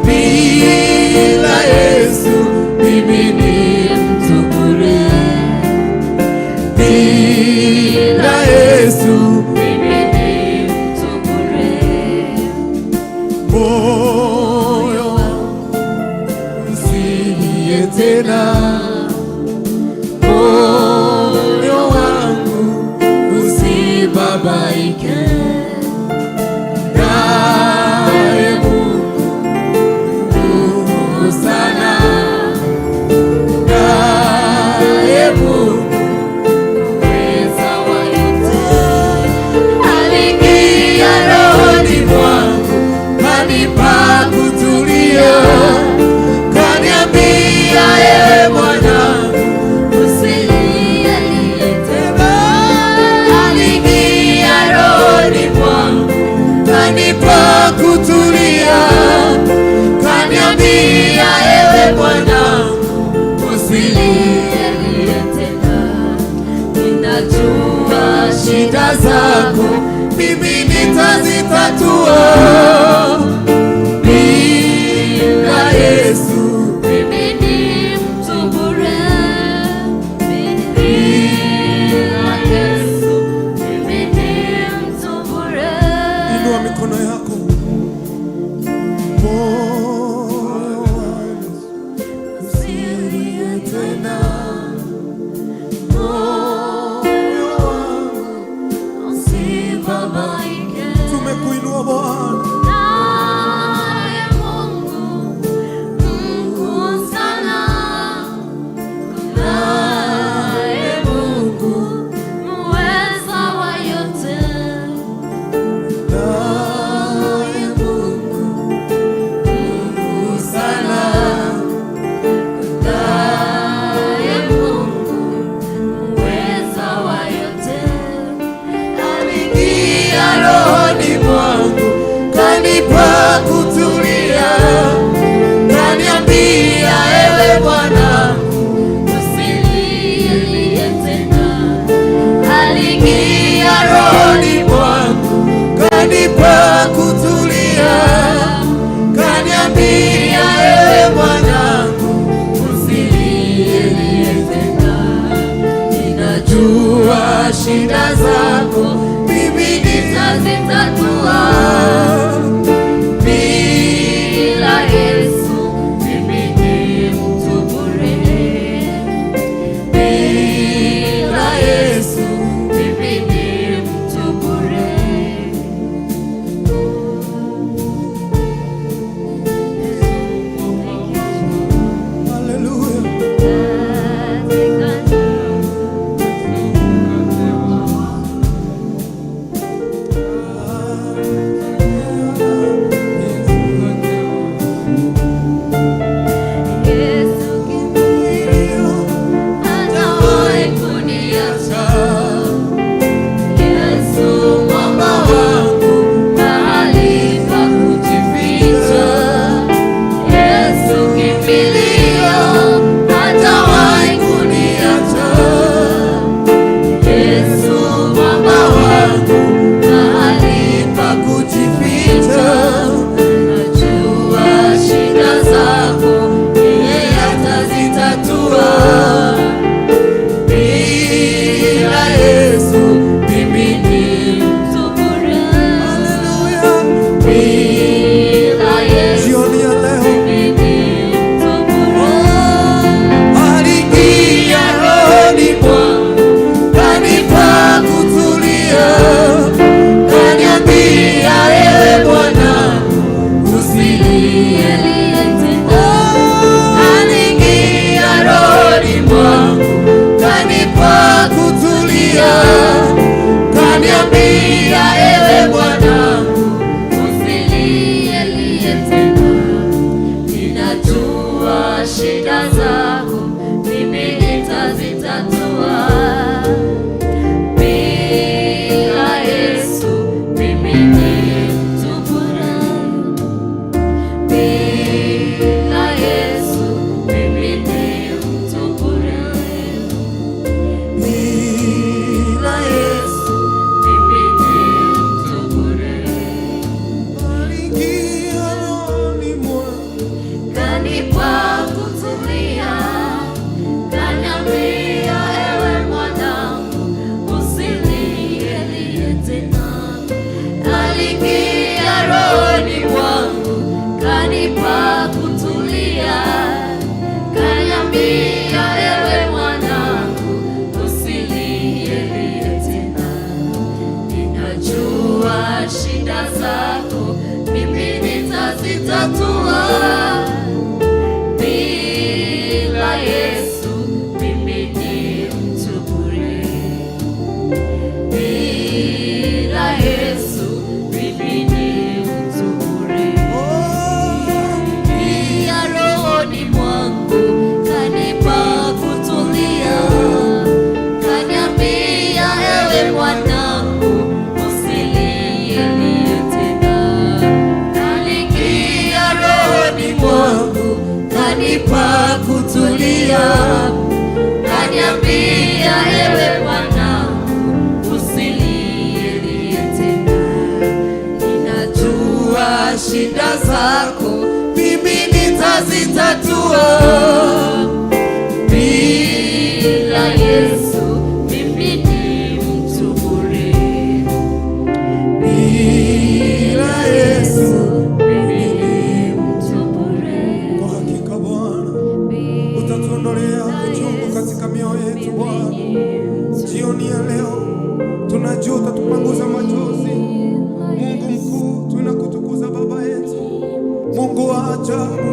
Bila Yesu mimi ni mtu bure, bila Yesu moyo wangu usilie tena, moyo wangu usibabaike, naye Mungu sana, naye Mungu muweza wa yote. Aliingia rohoni mwangu, kanipa kutulia, kaniambia ewe mwanangu usilie tena. Aliingia rohoni mwangu, kanipa kutulia, kaniambia ewe mwanangu usilie tena. Ninajua shida zako, mimi nitazitatua. Bila Yesu Mimi ni mtu bure, bila Yesu mimi ni mtu bure. inua mikono yako. Moyo wangu usilie tena, moyo wangu Usibabaike, tumekuinua Bwana, naye Mungu mkuu sana, naye Mungu muweza wa yote, naye Mungu mkuu sana, naye Mungu muweza wa yote. aliingia rohoni mwangu, kanipa kutulia, kaniambia ewe mwanangu Usilie tena, aliingia rohoni mwangu, kanipa kutulia, kaniambia ewe mwanangu usilie tena. Ninajua shida zako, mimi nitazitatua. bila Yesu mimi ni mtu bure, Bila Yesu mimi ni mtu bure. haleluya. bila Yesu jioni ya leo. mimi ni mtu bure. Aliingia rohoni mwangu, kanipa kutulia, kaniambia ewe Bwana usilie. Aliingia rohoni mwangu, kanipa kutulia, kaniambia ewe Bwana Usilie tena, ninajua shida zako mimi nitazitatua. Bila Yesu mimi ni mtu bure. Bila Yesu mimi ni mtu bure. Bila Yesu mimi ni mtu bure. aliingia rohoni mwangu, Kanipa kutulia, kaniambia ewe mwanangu usilie tena. Aliingia rohoni mwangu, kanipa kutulia, kaniambia ewe mwanangu usilie tena. Ninajua shida zako mimi nitazitatua. Bila Yesu mimi ni mtu bure. Bila Yesu mimi ni mtu bure. Ingia rohoni mwangu, kanipa kutulia, kaniambia ewe mwanangu usilie tena. Aliingia rohoni mwangu, kanipa kutulia, kaniambia ewe mwanangu usilie tena. Ninajua shida zako mimi nitazitatua. Bila Yesu mimi ni mtu bure. bila Yesu. Mimi ni mtu bure. Kwa hakika Bwana utatuondolea uchungu katika mioyo yetu Bwana. Jioni ya leo tunajua utatupanguza machozi. Mungu mkuu, tunakutukuza Baba yetu, Mungu wa ajabu,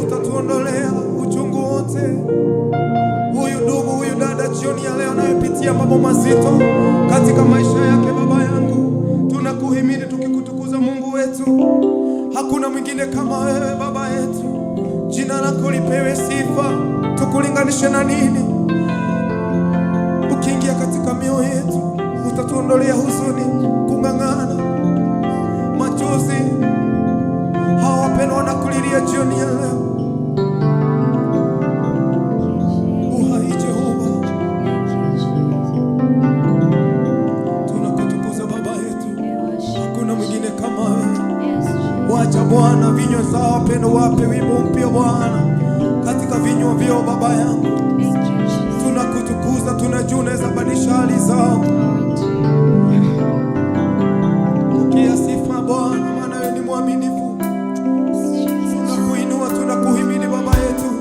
utatuondolea uchungu wote. Huyu ndugu, huyu dada, jioni ya leo anayepitia mambo mazito katika maisha yake, Baba yangu, tunakuhimidi tukikutukuza Mungu wetu. Hakuna mwingine kama wewe Baba yetu. Jina lako lipewe sifa. Tukulinganishe na nini? Ukiingia katika mioyo yetu utatuondolea huzuni, kung'ang'ana, machozi. Hawa wapendwa wanakulilia jioni ya leo. Uhai Jehova, tunakutukuza Baba yetu. Hakuna mwingine kama wewe. Wacha Bwana vinywa zao wapendwa wape wimbo mpya Bwana katika vinywa vyao Baba yangu. Tunakutukuza, tunajua unaweza badilisha hali zao. Pokea sifa Bwana, maana wewe ni mwaminifu. Tunakuinua, tunakuhimidi Baba yetu.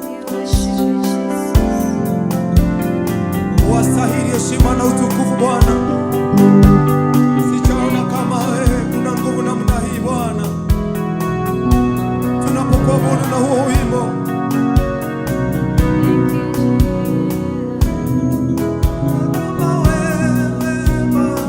Wastahili heshima na utukufu Bwana. Sijaona kama wewe, una nguvu namna hii Bwana. Tunapokuabudu na huo wimbo, kama wewe Baba.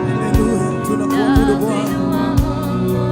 Haleluya, tunakuabudu Bwana.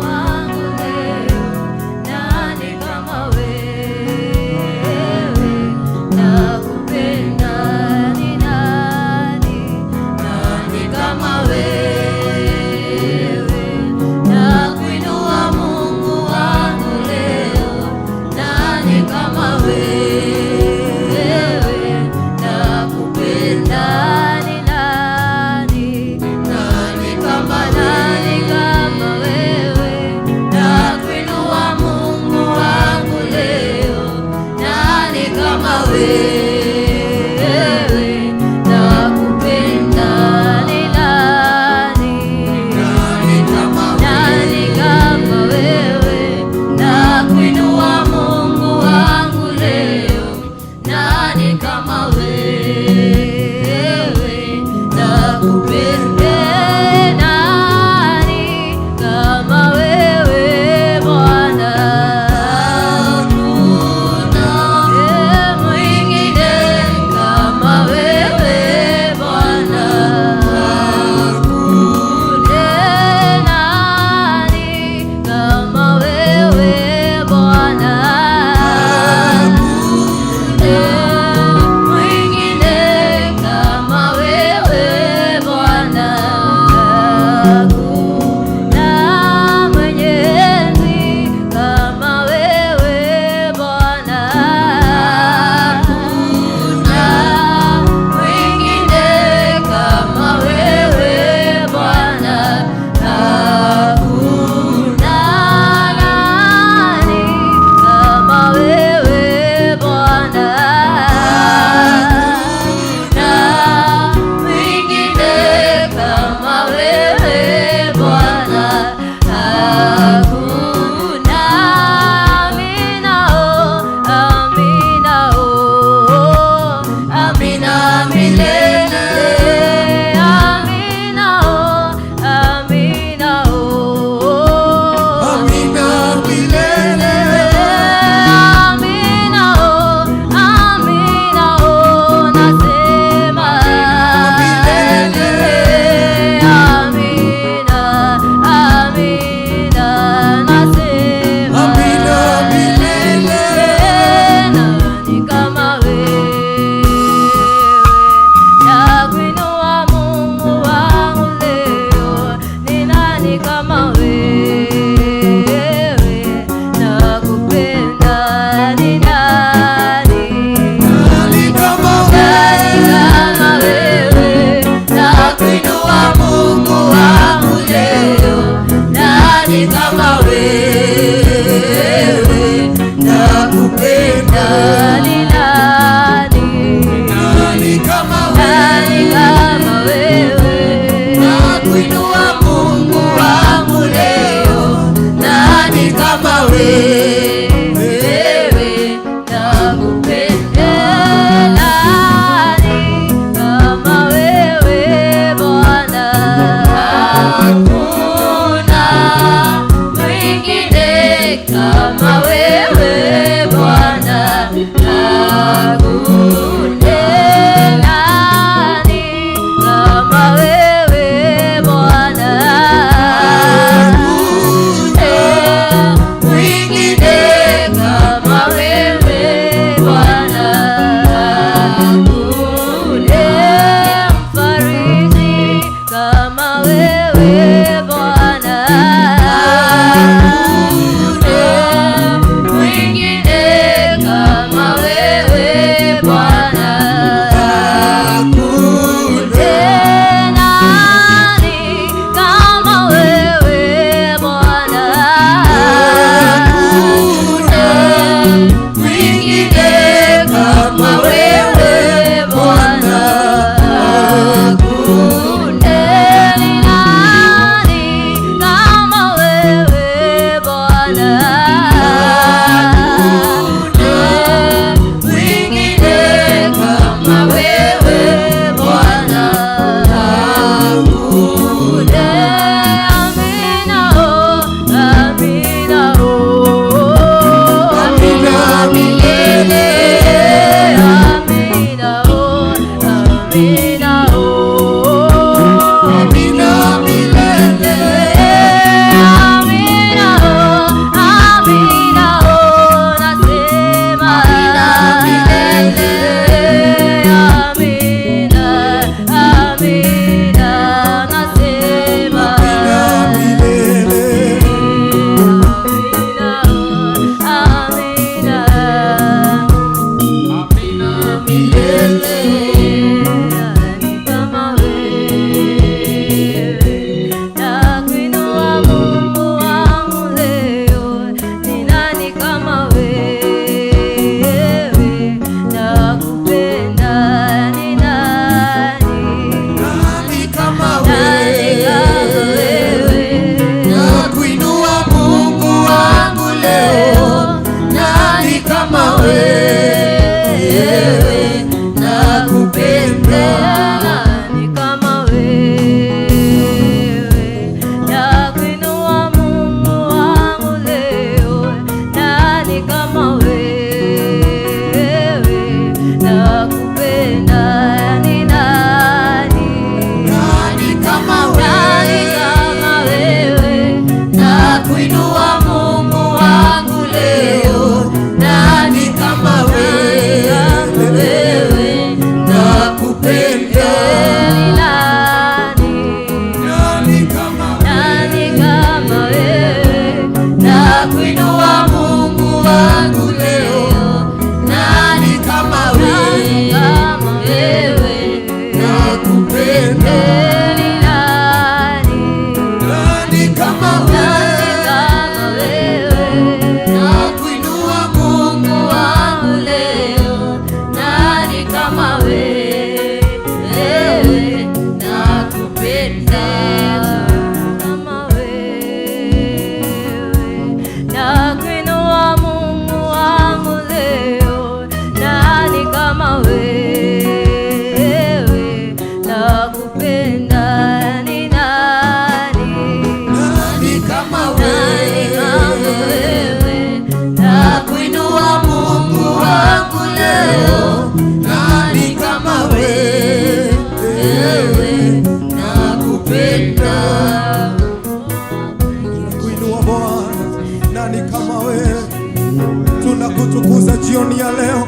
Tunakutukuza jioni ya leo,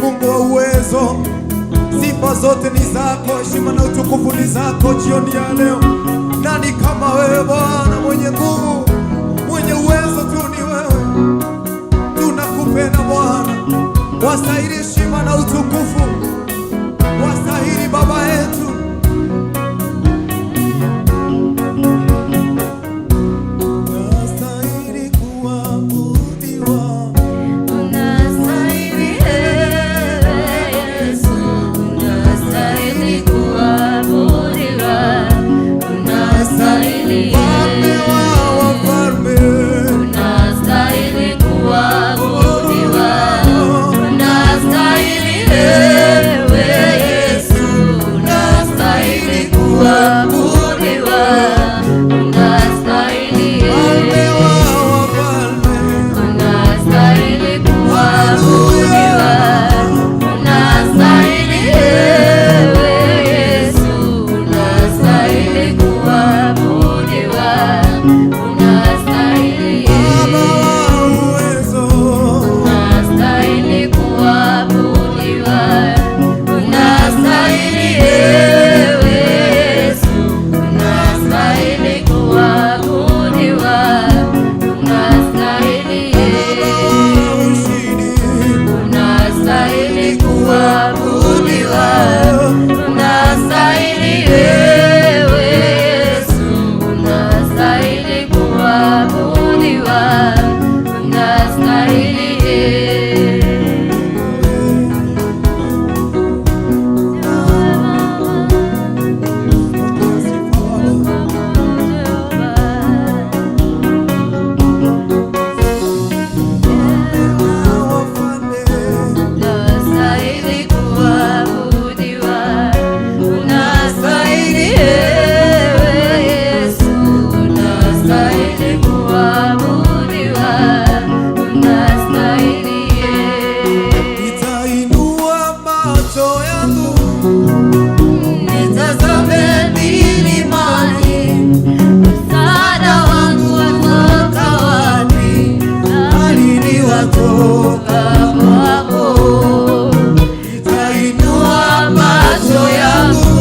Mungu wa uwezo. Sifa zote ni zako, heshima na utukufu ni zako jioni ya leo. Nani kama wewe Bwana, mwenye nguvu, mwenye uwezo tu ni wewe. Tunakupenda Bwana, wastahili heshima na utukufu, wastahili Baba yetu. Unastahili kuabudiwa, unastahili Baba wa uwezo, unastahili kuabudiwa, unastahili Yesu, unastahili kuabudiwa, unastahili ushindi, unastahili kuabudiwa, unastahili Yesu, unastahili kuabudiwa, unastahili unastahili kuabudiwa, unastahili Yesu, unastahili kuabudiwa, unastahili nitainua macho yangu nitazame milimani, msaada wangu watoka wapi? bali ni watoka Kwako. nitainua Macho yangu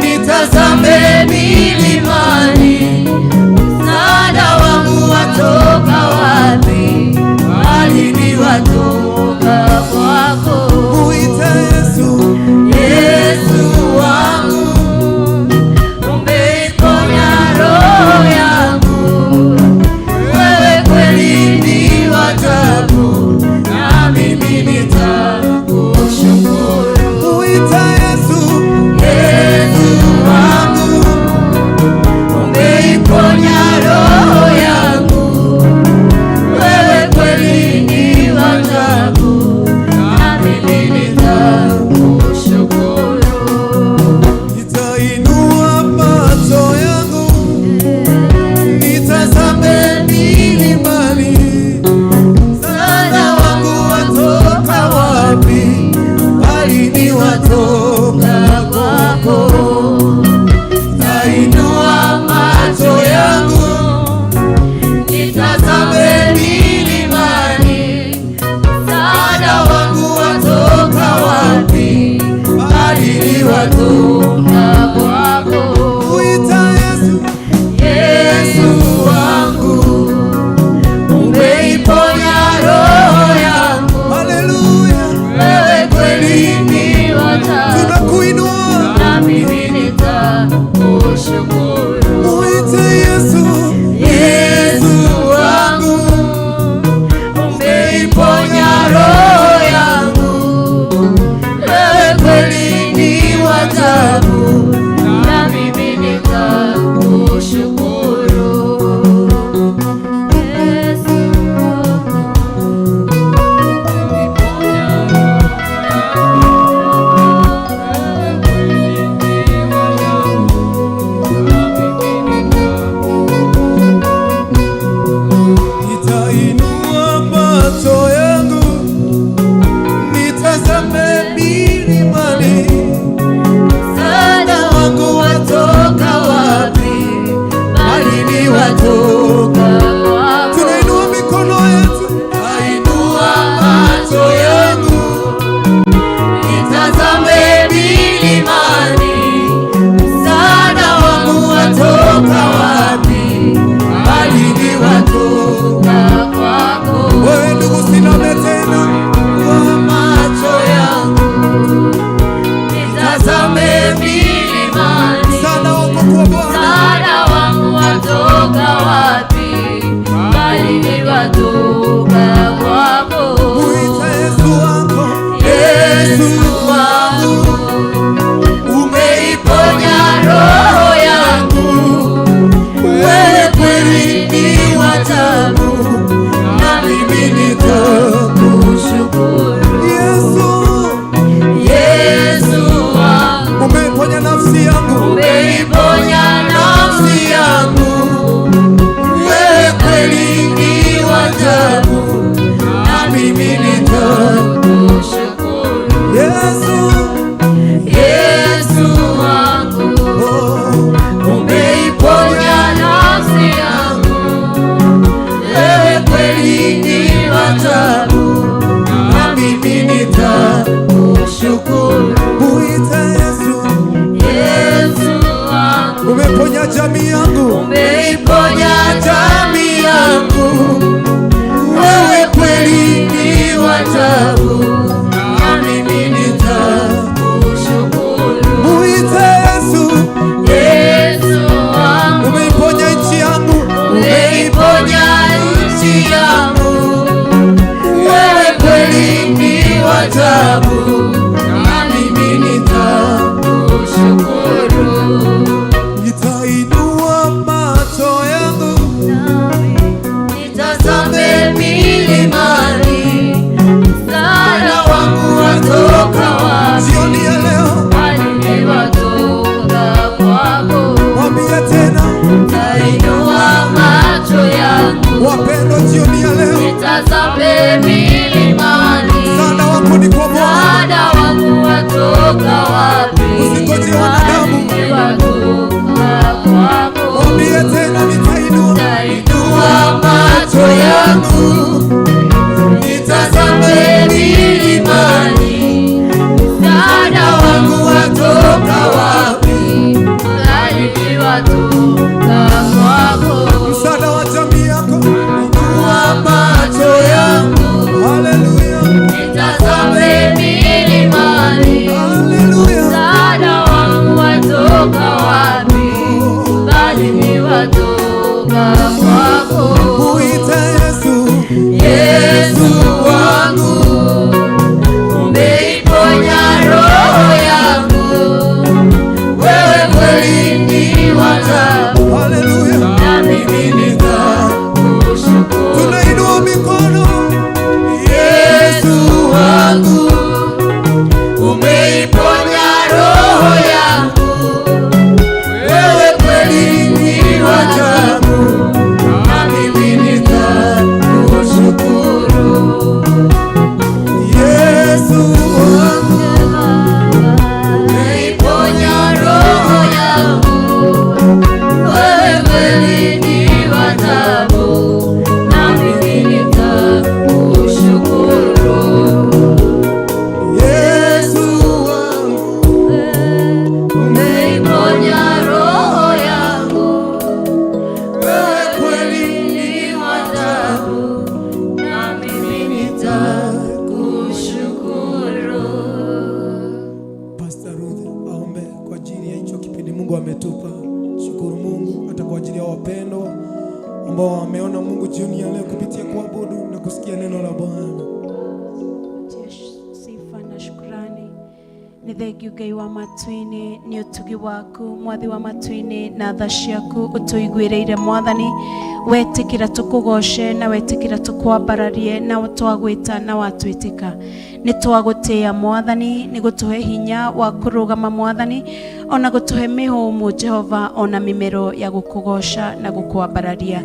nitazame milimani, msaada wangu watoka wapi? Bali ni watoka kwako. muite Yesu, Yesu wangu, umeiponya roho yangu, wewe kweli ni wa ajabu, na mimi nitakushukuru. muite Yesu, Yesu wangu, umeiponya roho yangu, wewe kweli ni wa ajabu, na mimi nitakushukuru. nitainua macho yangu nitazame milimani, msaada wangu watoka wapi? Bali ni watoka kwako. Nitainua macho yangu Nitazame milimani, msaada wangu watoka wapi? Bali ni watoka kwako. muite Yesu, Yesu wangu, umeiponya roho yangu, haleluya, wewe kweli ni wa ajabu, tunakuinua, na mimi nitakushukuru. muite Yesu, Yesu wangu, umeiponya roho yangu, wewe kweli ni wa ajabu, na mimi nitakushukuru. Yesu nitainua macho yangu nitazame milimani, msaada wangu watoka wapi? Bali ni watoka kwako. tunainua mikono yetu, Ainua macho yangu nitazame milimani, msaada wangu watoka wapi? Bali ni watoka kwako. wewe ndugu, siname tena, Kwa macho yangu nitazame milimani, msaada wako kwa Bwana, msaada wangu watoka wapi? Bali ni watoka kwako. muite Yesu wako, Yesu wangu, umeiponya roho yangu, wewe kweli ni wa ajabu, na mimi nitakushukuru. Yesu Yesu wangu, umeiponya nafsi yangu, umeiponya umeponya jamii yangu, umeiponya jamii yangu. Wewe kweli ni wa ajabu, na mimi nitakushukuru. muite Yesu, Yesu wangu, umeiponya nchi yangu, umeiponya nchi yangu. Wewe kweli ni wa ajabu, na mimi nitakushukuru. nitainua macho yangu, Nitazame milimani, msaada wangu watoka wapi? jioni ya leo, Bali watoka kwako. mwambie tena, Nitainua macho yangu, wapendwa, jioni ya leo, nitazame milimani, msaada wako ni kwa Bwana. msaada wangu watoka wapi? Usingoje wanadamu. Bali watoka kwako. Mwambie tena, nitainua Nitainua macho yangu, nitazame milimani, msaada wangu watoka wapi? Bali watoka kwako. msaada wa jamii yako. Inua macho yangu, Haleluya, nitazame milimani, haleluya, msaada wangu watoka wapi? Bali watoka kwako. muite Yesu, Yesu wangu, umeiponya roho yangu. Wewe kweli ni wa ajabu, haleluya. na mimi nitakushukuru. Tunainua mikono, Yesu wangu, umeiponya roho yangu. Wewe kweli ni wa ajabu, na mimi nitakushukuru. Yesu wangu, Umeiponya roho yangu. Wewe kweli ni wa ajabu, na mimi nitakushukuru. Yesu wangu, Umeiponya roho yangu. Wewe kweli ni wa ajabu, na mimi nitakushukuru. Pastor Ruth aombe kwa ajili ya hicho kipindi Mungu ametupa. Shukuru Mungu hata kwa ajili ya wapendwa ambao wameona Mungu jioni ya leo kupitia kuabudu na kusikia neno la Bwana. Sifa na shukrani nĩ thengiũ Ngai wa matu-inĩ nĩ ũtugi waku, mwathi wa matu-inĩ na tha ciaku ũtũiguĩrĩire mwathani, wetĩkĩra tũkũgoce na wetĩkĩra tũkwambararie na twagwĩta na watwĩtĩka. Nĩ twagũtĩĩa mwathani, nĩ gũtũhe hinya wa kũrũgama mwathani, ona gũtũhe mĩhũmũ Jehova, ona mĩmero ya gũkũgoca na gũkwambararia.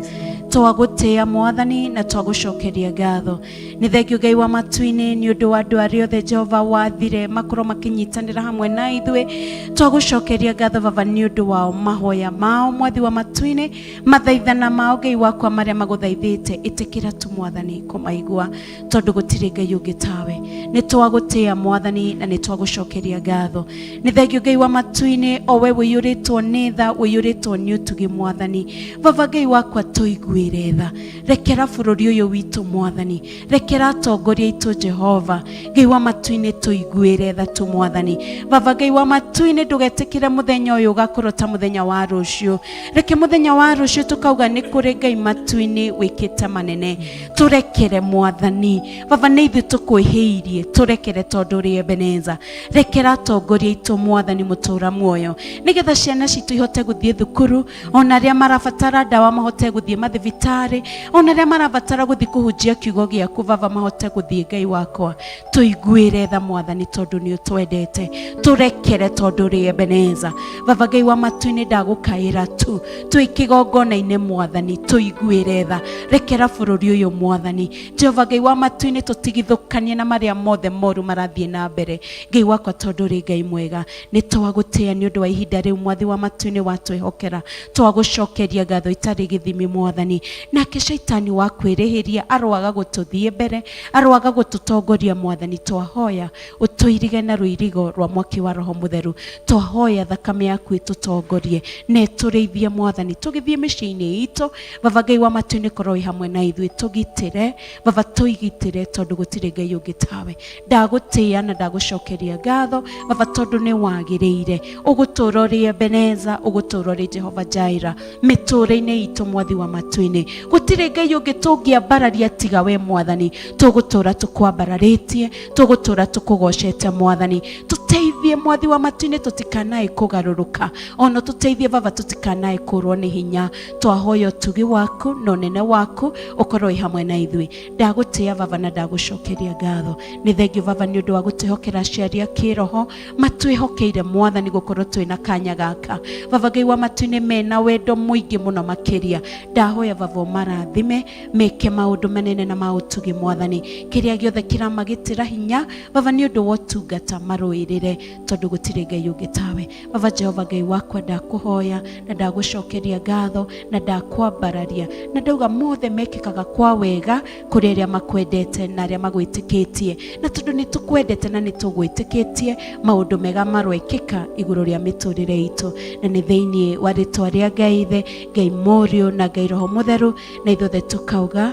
Twagũtĩĩa mwathani na twagũcokeria ngatho. Nĩ thengiũ Ngai wa matu-inĩ nĩ ũndũ wa andũ arĩa othe Jehova wathire makorwo makĩnyitanĩra hamwe na ithuĩ. Twagũcokeria ngatho Baba nĩ ũndũ wao, mahoya mao mwathi wa matu-inĩ, mathaithana mao Ngai wakwa marĩa magũthaithĩte, ĩtĩkĩra tu mwathani kũmaigua, tondũ gũtirĩ Ngai ũngĩ tawe. Nĩ twagũtĩĩa mwathani na nĩ twagũcokeria ngatho. Nĩ thengiũ Ngai wa matu-inĩ, o we wĩiyũrĩtwo nĩ tha, wĩiyũrĩtwo nĩ ũtugi mwathani. Baba Ngai wakwa tũiguĩre tha, rekera bũrũri ũyũ witũ mwathani, rekera atongoria aitũ Jehova. Ngai wa matu-inĩ tũiguĩre tha tu mwathani. Baba Ngai wa matu-inĩ ndũgetĩkĩre mũthenya ũyũ ũgakorwo ta mũthenya wa rũciũ. Reke mũthenya wa rũciũ tũkauga nĩ kũrĩ Ngai matu-inĩ wĩkĩte manene. Tũrekere mwathani. Baba nĩ ithuĩ tũkwĩhĩirie, tũrekere tondũ ũrĩ Ebeneza. Rekera atongoria aitũ mwathani mũtũra muoyo, nĩgetha ciana citũ ihote gũthiĩ thukuru, ona arĩa marabatara ndawa mahote gũthiĩ mathibitarĩ, ona arĩa marabatara gũthiĩ kũhunjia kiugo gĩaku Baba mahote gũthiĩ. Ngai wakwa tũiguĩre tha mwathani, tondũ nĩ ũtwendete. Tũrekere tondũ ũrĩ Ebeneza. Baba Ngai wa matu-inĩ ndagũkaĩra tu, twĩ kĩgongona-inĩ mwathani, tũiguĩre tha. Rekera bũrũri ũyũ mwathani. Jehova Ngai wa matu-inĩ tũtigithũkanie na marĩa mothe moru marathiĩ na mbere. Ngai wakwa tondũ ũrĩ Ngai mwega, nĩ twagũtĩĩa nĩ ũndũ wa ihinda rĩu mwathi wa matu-inĩ watwĩhokera. Twagũcokeria ngatho itarĩ gĩthimi mwathani, nake shaitani wa kwĩrĩhĩria aroaga gũtũthiĩ mbere, aroaga gũtũtongoria Mwathani. Twahoya ũtũirige na rũirigo rwa mwaki wa Roho Mũtheru. Twahoya thakame yaku ĩtũtongorie na ĩtũrĩithie Mwathani, tũgĩthiĩ mĩciĩ-inĩ itũ. Baba Ngai wa matu nĩ korwo hamwe na ithuĩ, tũgitĩre Baba, tũigitĩre tondũ gũtirĩ Ngai ũngĩ tawe. Ndagũtĩĩa na ndagũcokeria ngatho Baba tondũ nĩ wagĩrĩire. Ũgũtũũra ũrĩ Ebeneza, ũgũtũũra ũrĩ Jehova Jaira mĩtũũrĩinĩ itũ Mwathi wa matu-inĩ. Gũtirĩ Ngai ũngĩ tũngĩambararia tiga we Mwathani. Tũgũtũũra tũkwambararĩtie, tũgũtũũra tũkũgocete Mwathani. Tũteithie Mwathi wa matu-inĩ tũtikanae kũgarũrũka, ona tũteithie Baba tũtikanae kũrwo nĩ hinya. Twahoya ũtugi waku na ũnene waku ũkorwo wĩ hamwe na ithuĩ. Ndagũtĩĩa Baba na ndagũcokeria ngatho. Nĩ thengiũ Baba nĩ ũndũ wa gũtwĩhokera aciari a kĩroho matwĩhokeire Mwathani gũkorwo twĩna kanya gaka. Baba Ngai wa matu-inĩ mena wendo mũingĩ mũno makĩria. Ndahoya Baba ũmarathime, meke maũndũ manene na maũtugi Mwathani. Kĩrĩa gĩothe kĩramagĩtĩra hinya Baba nĩ ũndũ wa ũtungata marũĩrĩre, tondũ gũtirĩ Ngai ũngĩ tawe. Baba Jehova Ngai wakwa ndakũhoya na ndagũcokeria ngatho na ndakwambararia, na ndauga mothe mekĩkaga kwa wega kũrĩ arĩa makwendete na arĩa magwĩtĩkĩtie. Na tondũ nĩ tũkwendete na nĩ tũgwĩtĩkĩtie, maũndũ mega maroĩkĩka igũrũ rĩa mĩtũrĩre itũ. Na nĩ thĩinĩ wa rĩtwa rĩa Ngai Ithe, Ngai Mũriũ na Ngai Roho Mũtheru, na ithuothe tũkauga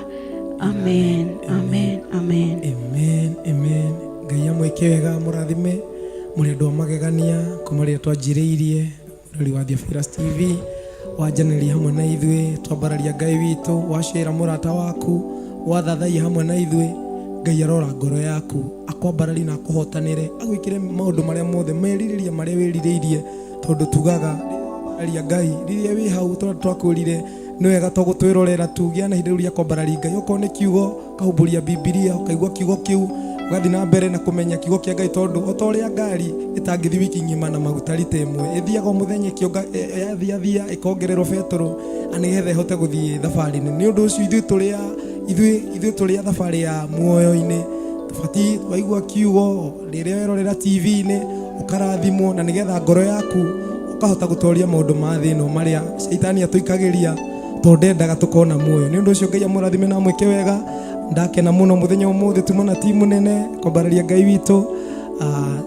amen, amen, amen, amen, amen. Ngai amwĩke wega, mũrathime mũrĩ andũ a magegania kuma rĩrĩa twanjĩrĩirie mũrori wa Theophilus TV, wanjanĩria hamwe na ithuĩ, twambararia Ngai witũ, wacĩra mũrata waku, wathathaia hamwe na ithuĩ. Ngai arora ngoro yaku, akwambarari na akũhotanĩre, agwĩkĩre maũndũ marĩa mothe merirĩria marĩa wĩrirĩirie, tondũ tugaga aria Ngai rĩrĩa wĩ hau twakwĩrire nĩ wega tũgũtwĩrorera tu. Gĩa na ihinda rĩu rĩa kwambararia Ngai, okorwo nĩ kiugo kahumburia Bibilia, ukaigua kiugo kĩu, ugathiĩ na mbere na kũmenya kiugo kĩa Ngai, tondũ o ta ũrĩa ngari ĩtangĩthiĩ wiki ng'ima na maguta rita ĩmwe, ĩthiaga mũthenya yathia ĩkongererwo betũrũ nĩgetha ĩhote gũthiĩ thabarĩ-inĩ. Nĩ ũndũ ũcio ithuĩ tũrĩ thabarĩ ya muoyo-inĩ, tũbatiĩ waigua kiugo rĩrĩa werorera TV-inĩ ũkarathimwo, na nĩgetha ngoro yaku ũkahota gũtooria maũndũ ma thĩ ĩno marĩa shaitani atũikagĩria, tondũ ndendaga tũkona muoyo. Nĩ ũndũ ũcio Ngai amũrathime na amwĩke wega. Ndakena mũno mũthenya ũmũthĩ tuma na timu nene kwambararia Ngai witũ,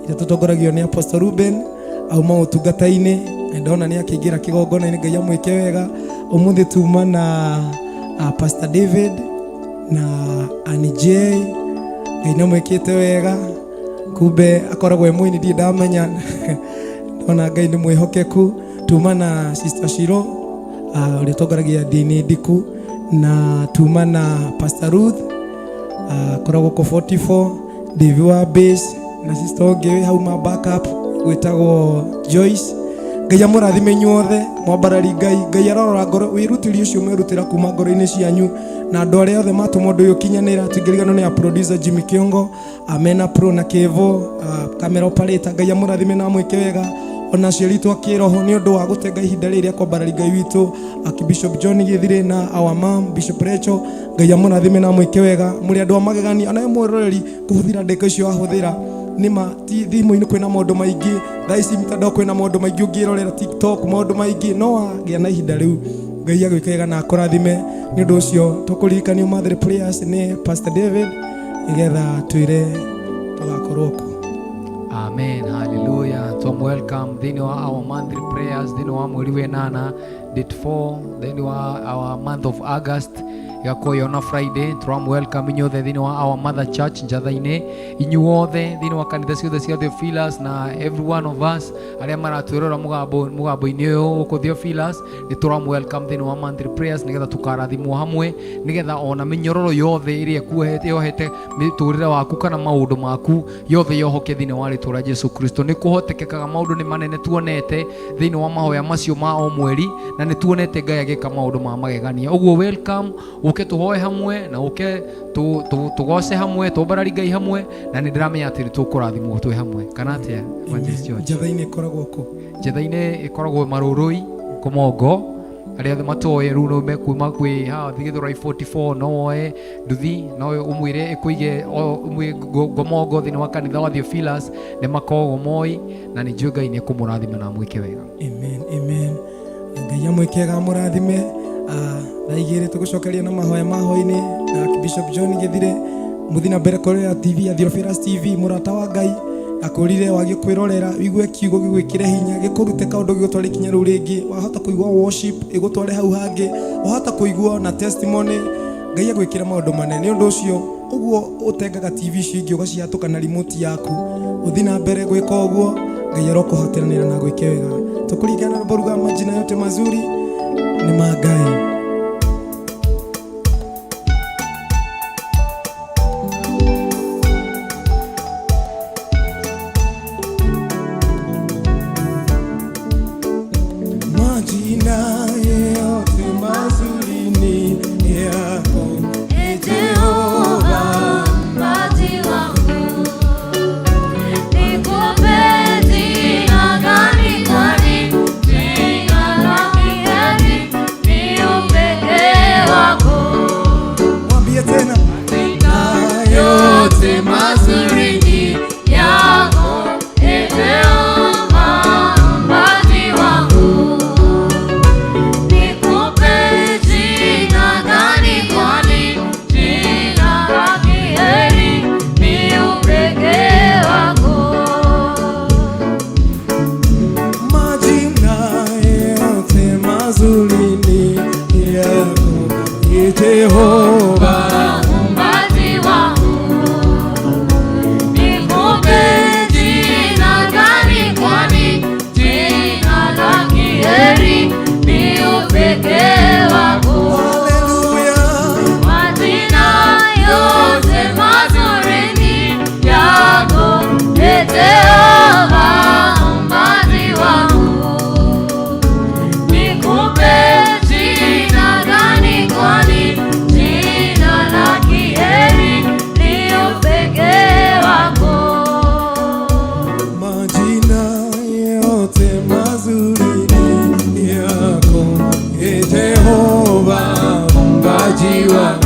ĩrĩa tũtongoragio nĩ Apostle Ruben auma ũtungata-inĩ, ndona nĩ akĩingĩra kĩgongona-inĩ. Ngai amwĩke wega. Ũmũthĩ tuma na Pastor David na Annie J, Ngai nĩ amwĩkĩte wega. Kumbe akoragwo mũini, ndiĩ ndamenya ndona Ngai nĩ mwĩhokeku. Tuma na Sister Shiro ũrĩa tongoragia ndini ndiku, na tuma na Pastor Ruth koragwo ko 44, David wa bass na sister ũngĩ hau ma backup gwĩtagwo Joyce. Ngai amũrathime inyuothe, mwambarari Ngai. Ngai arorora ngoro, wĩrutĩri ũcio mwerutĩra kuma ngoro-inĩ cianyu, na andũ arĩa othe matũma ũndũ ũyũ ũkinyanĩra. Tũngĩriganĩrwo nĩ producer Jimmy Kiongo, Amena Pro na Kevo, camera operator. Ngai amũrathime na amwĩke wega. Ona aciari twa kĩroho nĩ ũndũ wa gũtenga ihinda rĩrĩa kwambararia Ngai witũ, Bishop John Gĩthire na our mom Bishop Rachel. Ngai amũrathime na amwĩke wega. Mũrĩ andũ a magegania, ona mwĩroreri kũhũthĩra ndeka icio wahũthĩra nĩma ti thimũ-inĩ kwĩna maũndũ maingĩ, thaa ici mitandao kwĩna maũndũ maingĩ, ũngĩrorera TikTok maũndũ maingĩ, no wagĩa na ihinda rĩu Ngai agwĩke wega na akũrathime. Nĩ ũndũ ũcio tũkũririkanio Mother Prayers nĩ Pastor David, nĩgetha twĩre tũgakorwo kuo. Amen, hallelujah. Welcome thĩinĩ wa our monthly prayers thĩinĩ wa mweri wenana date 4 thĩinĩ wa our month of August igakorwo yona Friday. Welcome inyuothe thĩinĩ wa our mother church Njatha-inĩ, inyuothe thĩinĩ wa kanitha ciothe cia Theophilus, na every one of us arĩa maratwĩrora mũgambo-inĩ ũyũ gũkũ Theophilus, nĩ welcome thĩinĩ wa monthly prayers, nĩgetha tũkarathimwo hamwe, nĩgetha ona mĩnyororo yothe ĩrĩa yohete mĩtũrĩre waku kana maũndũ maku yothe yohoke thĩinĩ wa rĩtwa rĩa Jesu Kristo. Nĩ kũhotekekaga maũndũ nĩ manene tuonete thĩinĩ wa mahoya macio ma o mweri, na nĩ tuonete Ngai agĩka maũndũ ma magegania. Ũguo welcome, uke tuhoe hamwe na uke tugoce hamwe, tuombarari Ngai hamwe, na nĩ ndĩramenya atĩ nĩ tũkũrathimwo twĩ hamwe. Kana atĩa Evangelist George? Njatha-inĩ ĩkoragwo kũ? Njatha-inĩ ĩkoragwo Marũrũi Kũmongo. Arĩa othe matoe rĩu no mekuma kwĩ haha Gĩthũrai 44, no woe nduthi, no ũmwĩre ĩkũige Ngomongo thĩinĩ wa kanitha wa Theophilus, nĩ makoragwo moi, na nĩ njũĩ Ngai nĩ ekũmũrathima na amwĩke wega. Amen, amen. Ngai amwĩke wega, amũrathime. Ndaigire tugucokeria na mahoya mahoini na Bishop John Githire muthina mbere korera TV ya Theophilus TV murata wa Ngai akurire wagi kwirorera wigue kiugo gigwikire hinya gikurute kaundu gigutware kinya ru ringi wahota kuigua worship igutware hau hangi wahota kuigua na testimony Ngai agwikira maundu manene undu ucio uguo utengaga TV cingi ugaciatuka na remote yaku uthina mbere gwika uguo Ngai arokuhoteranira na gwike wega tukuringana na boruga majina yote mazuri ni ma Ngai. Jehova muumbaji wangu, nikupe jina gani? Kwani jina la kheri ni upekee wako. Majina yote mazuri ni yako, Jehova muumbaji wangu, nikupe jina gani? Kwani jina la kheri ni upekee wako. Majina yote mazuri ni yako, Jehova muumbaji wangu.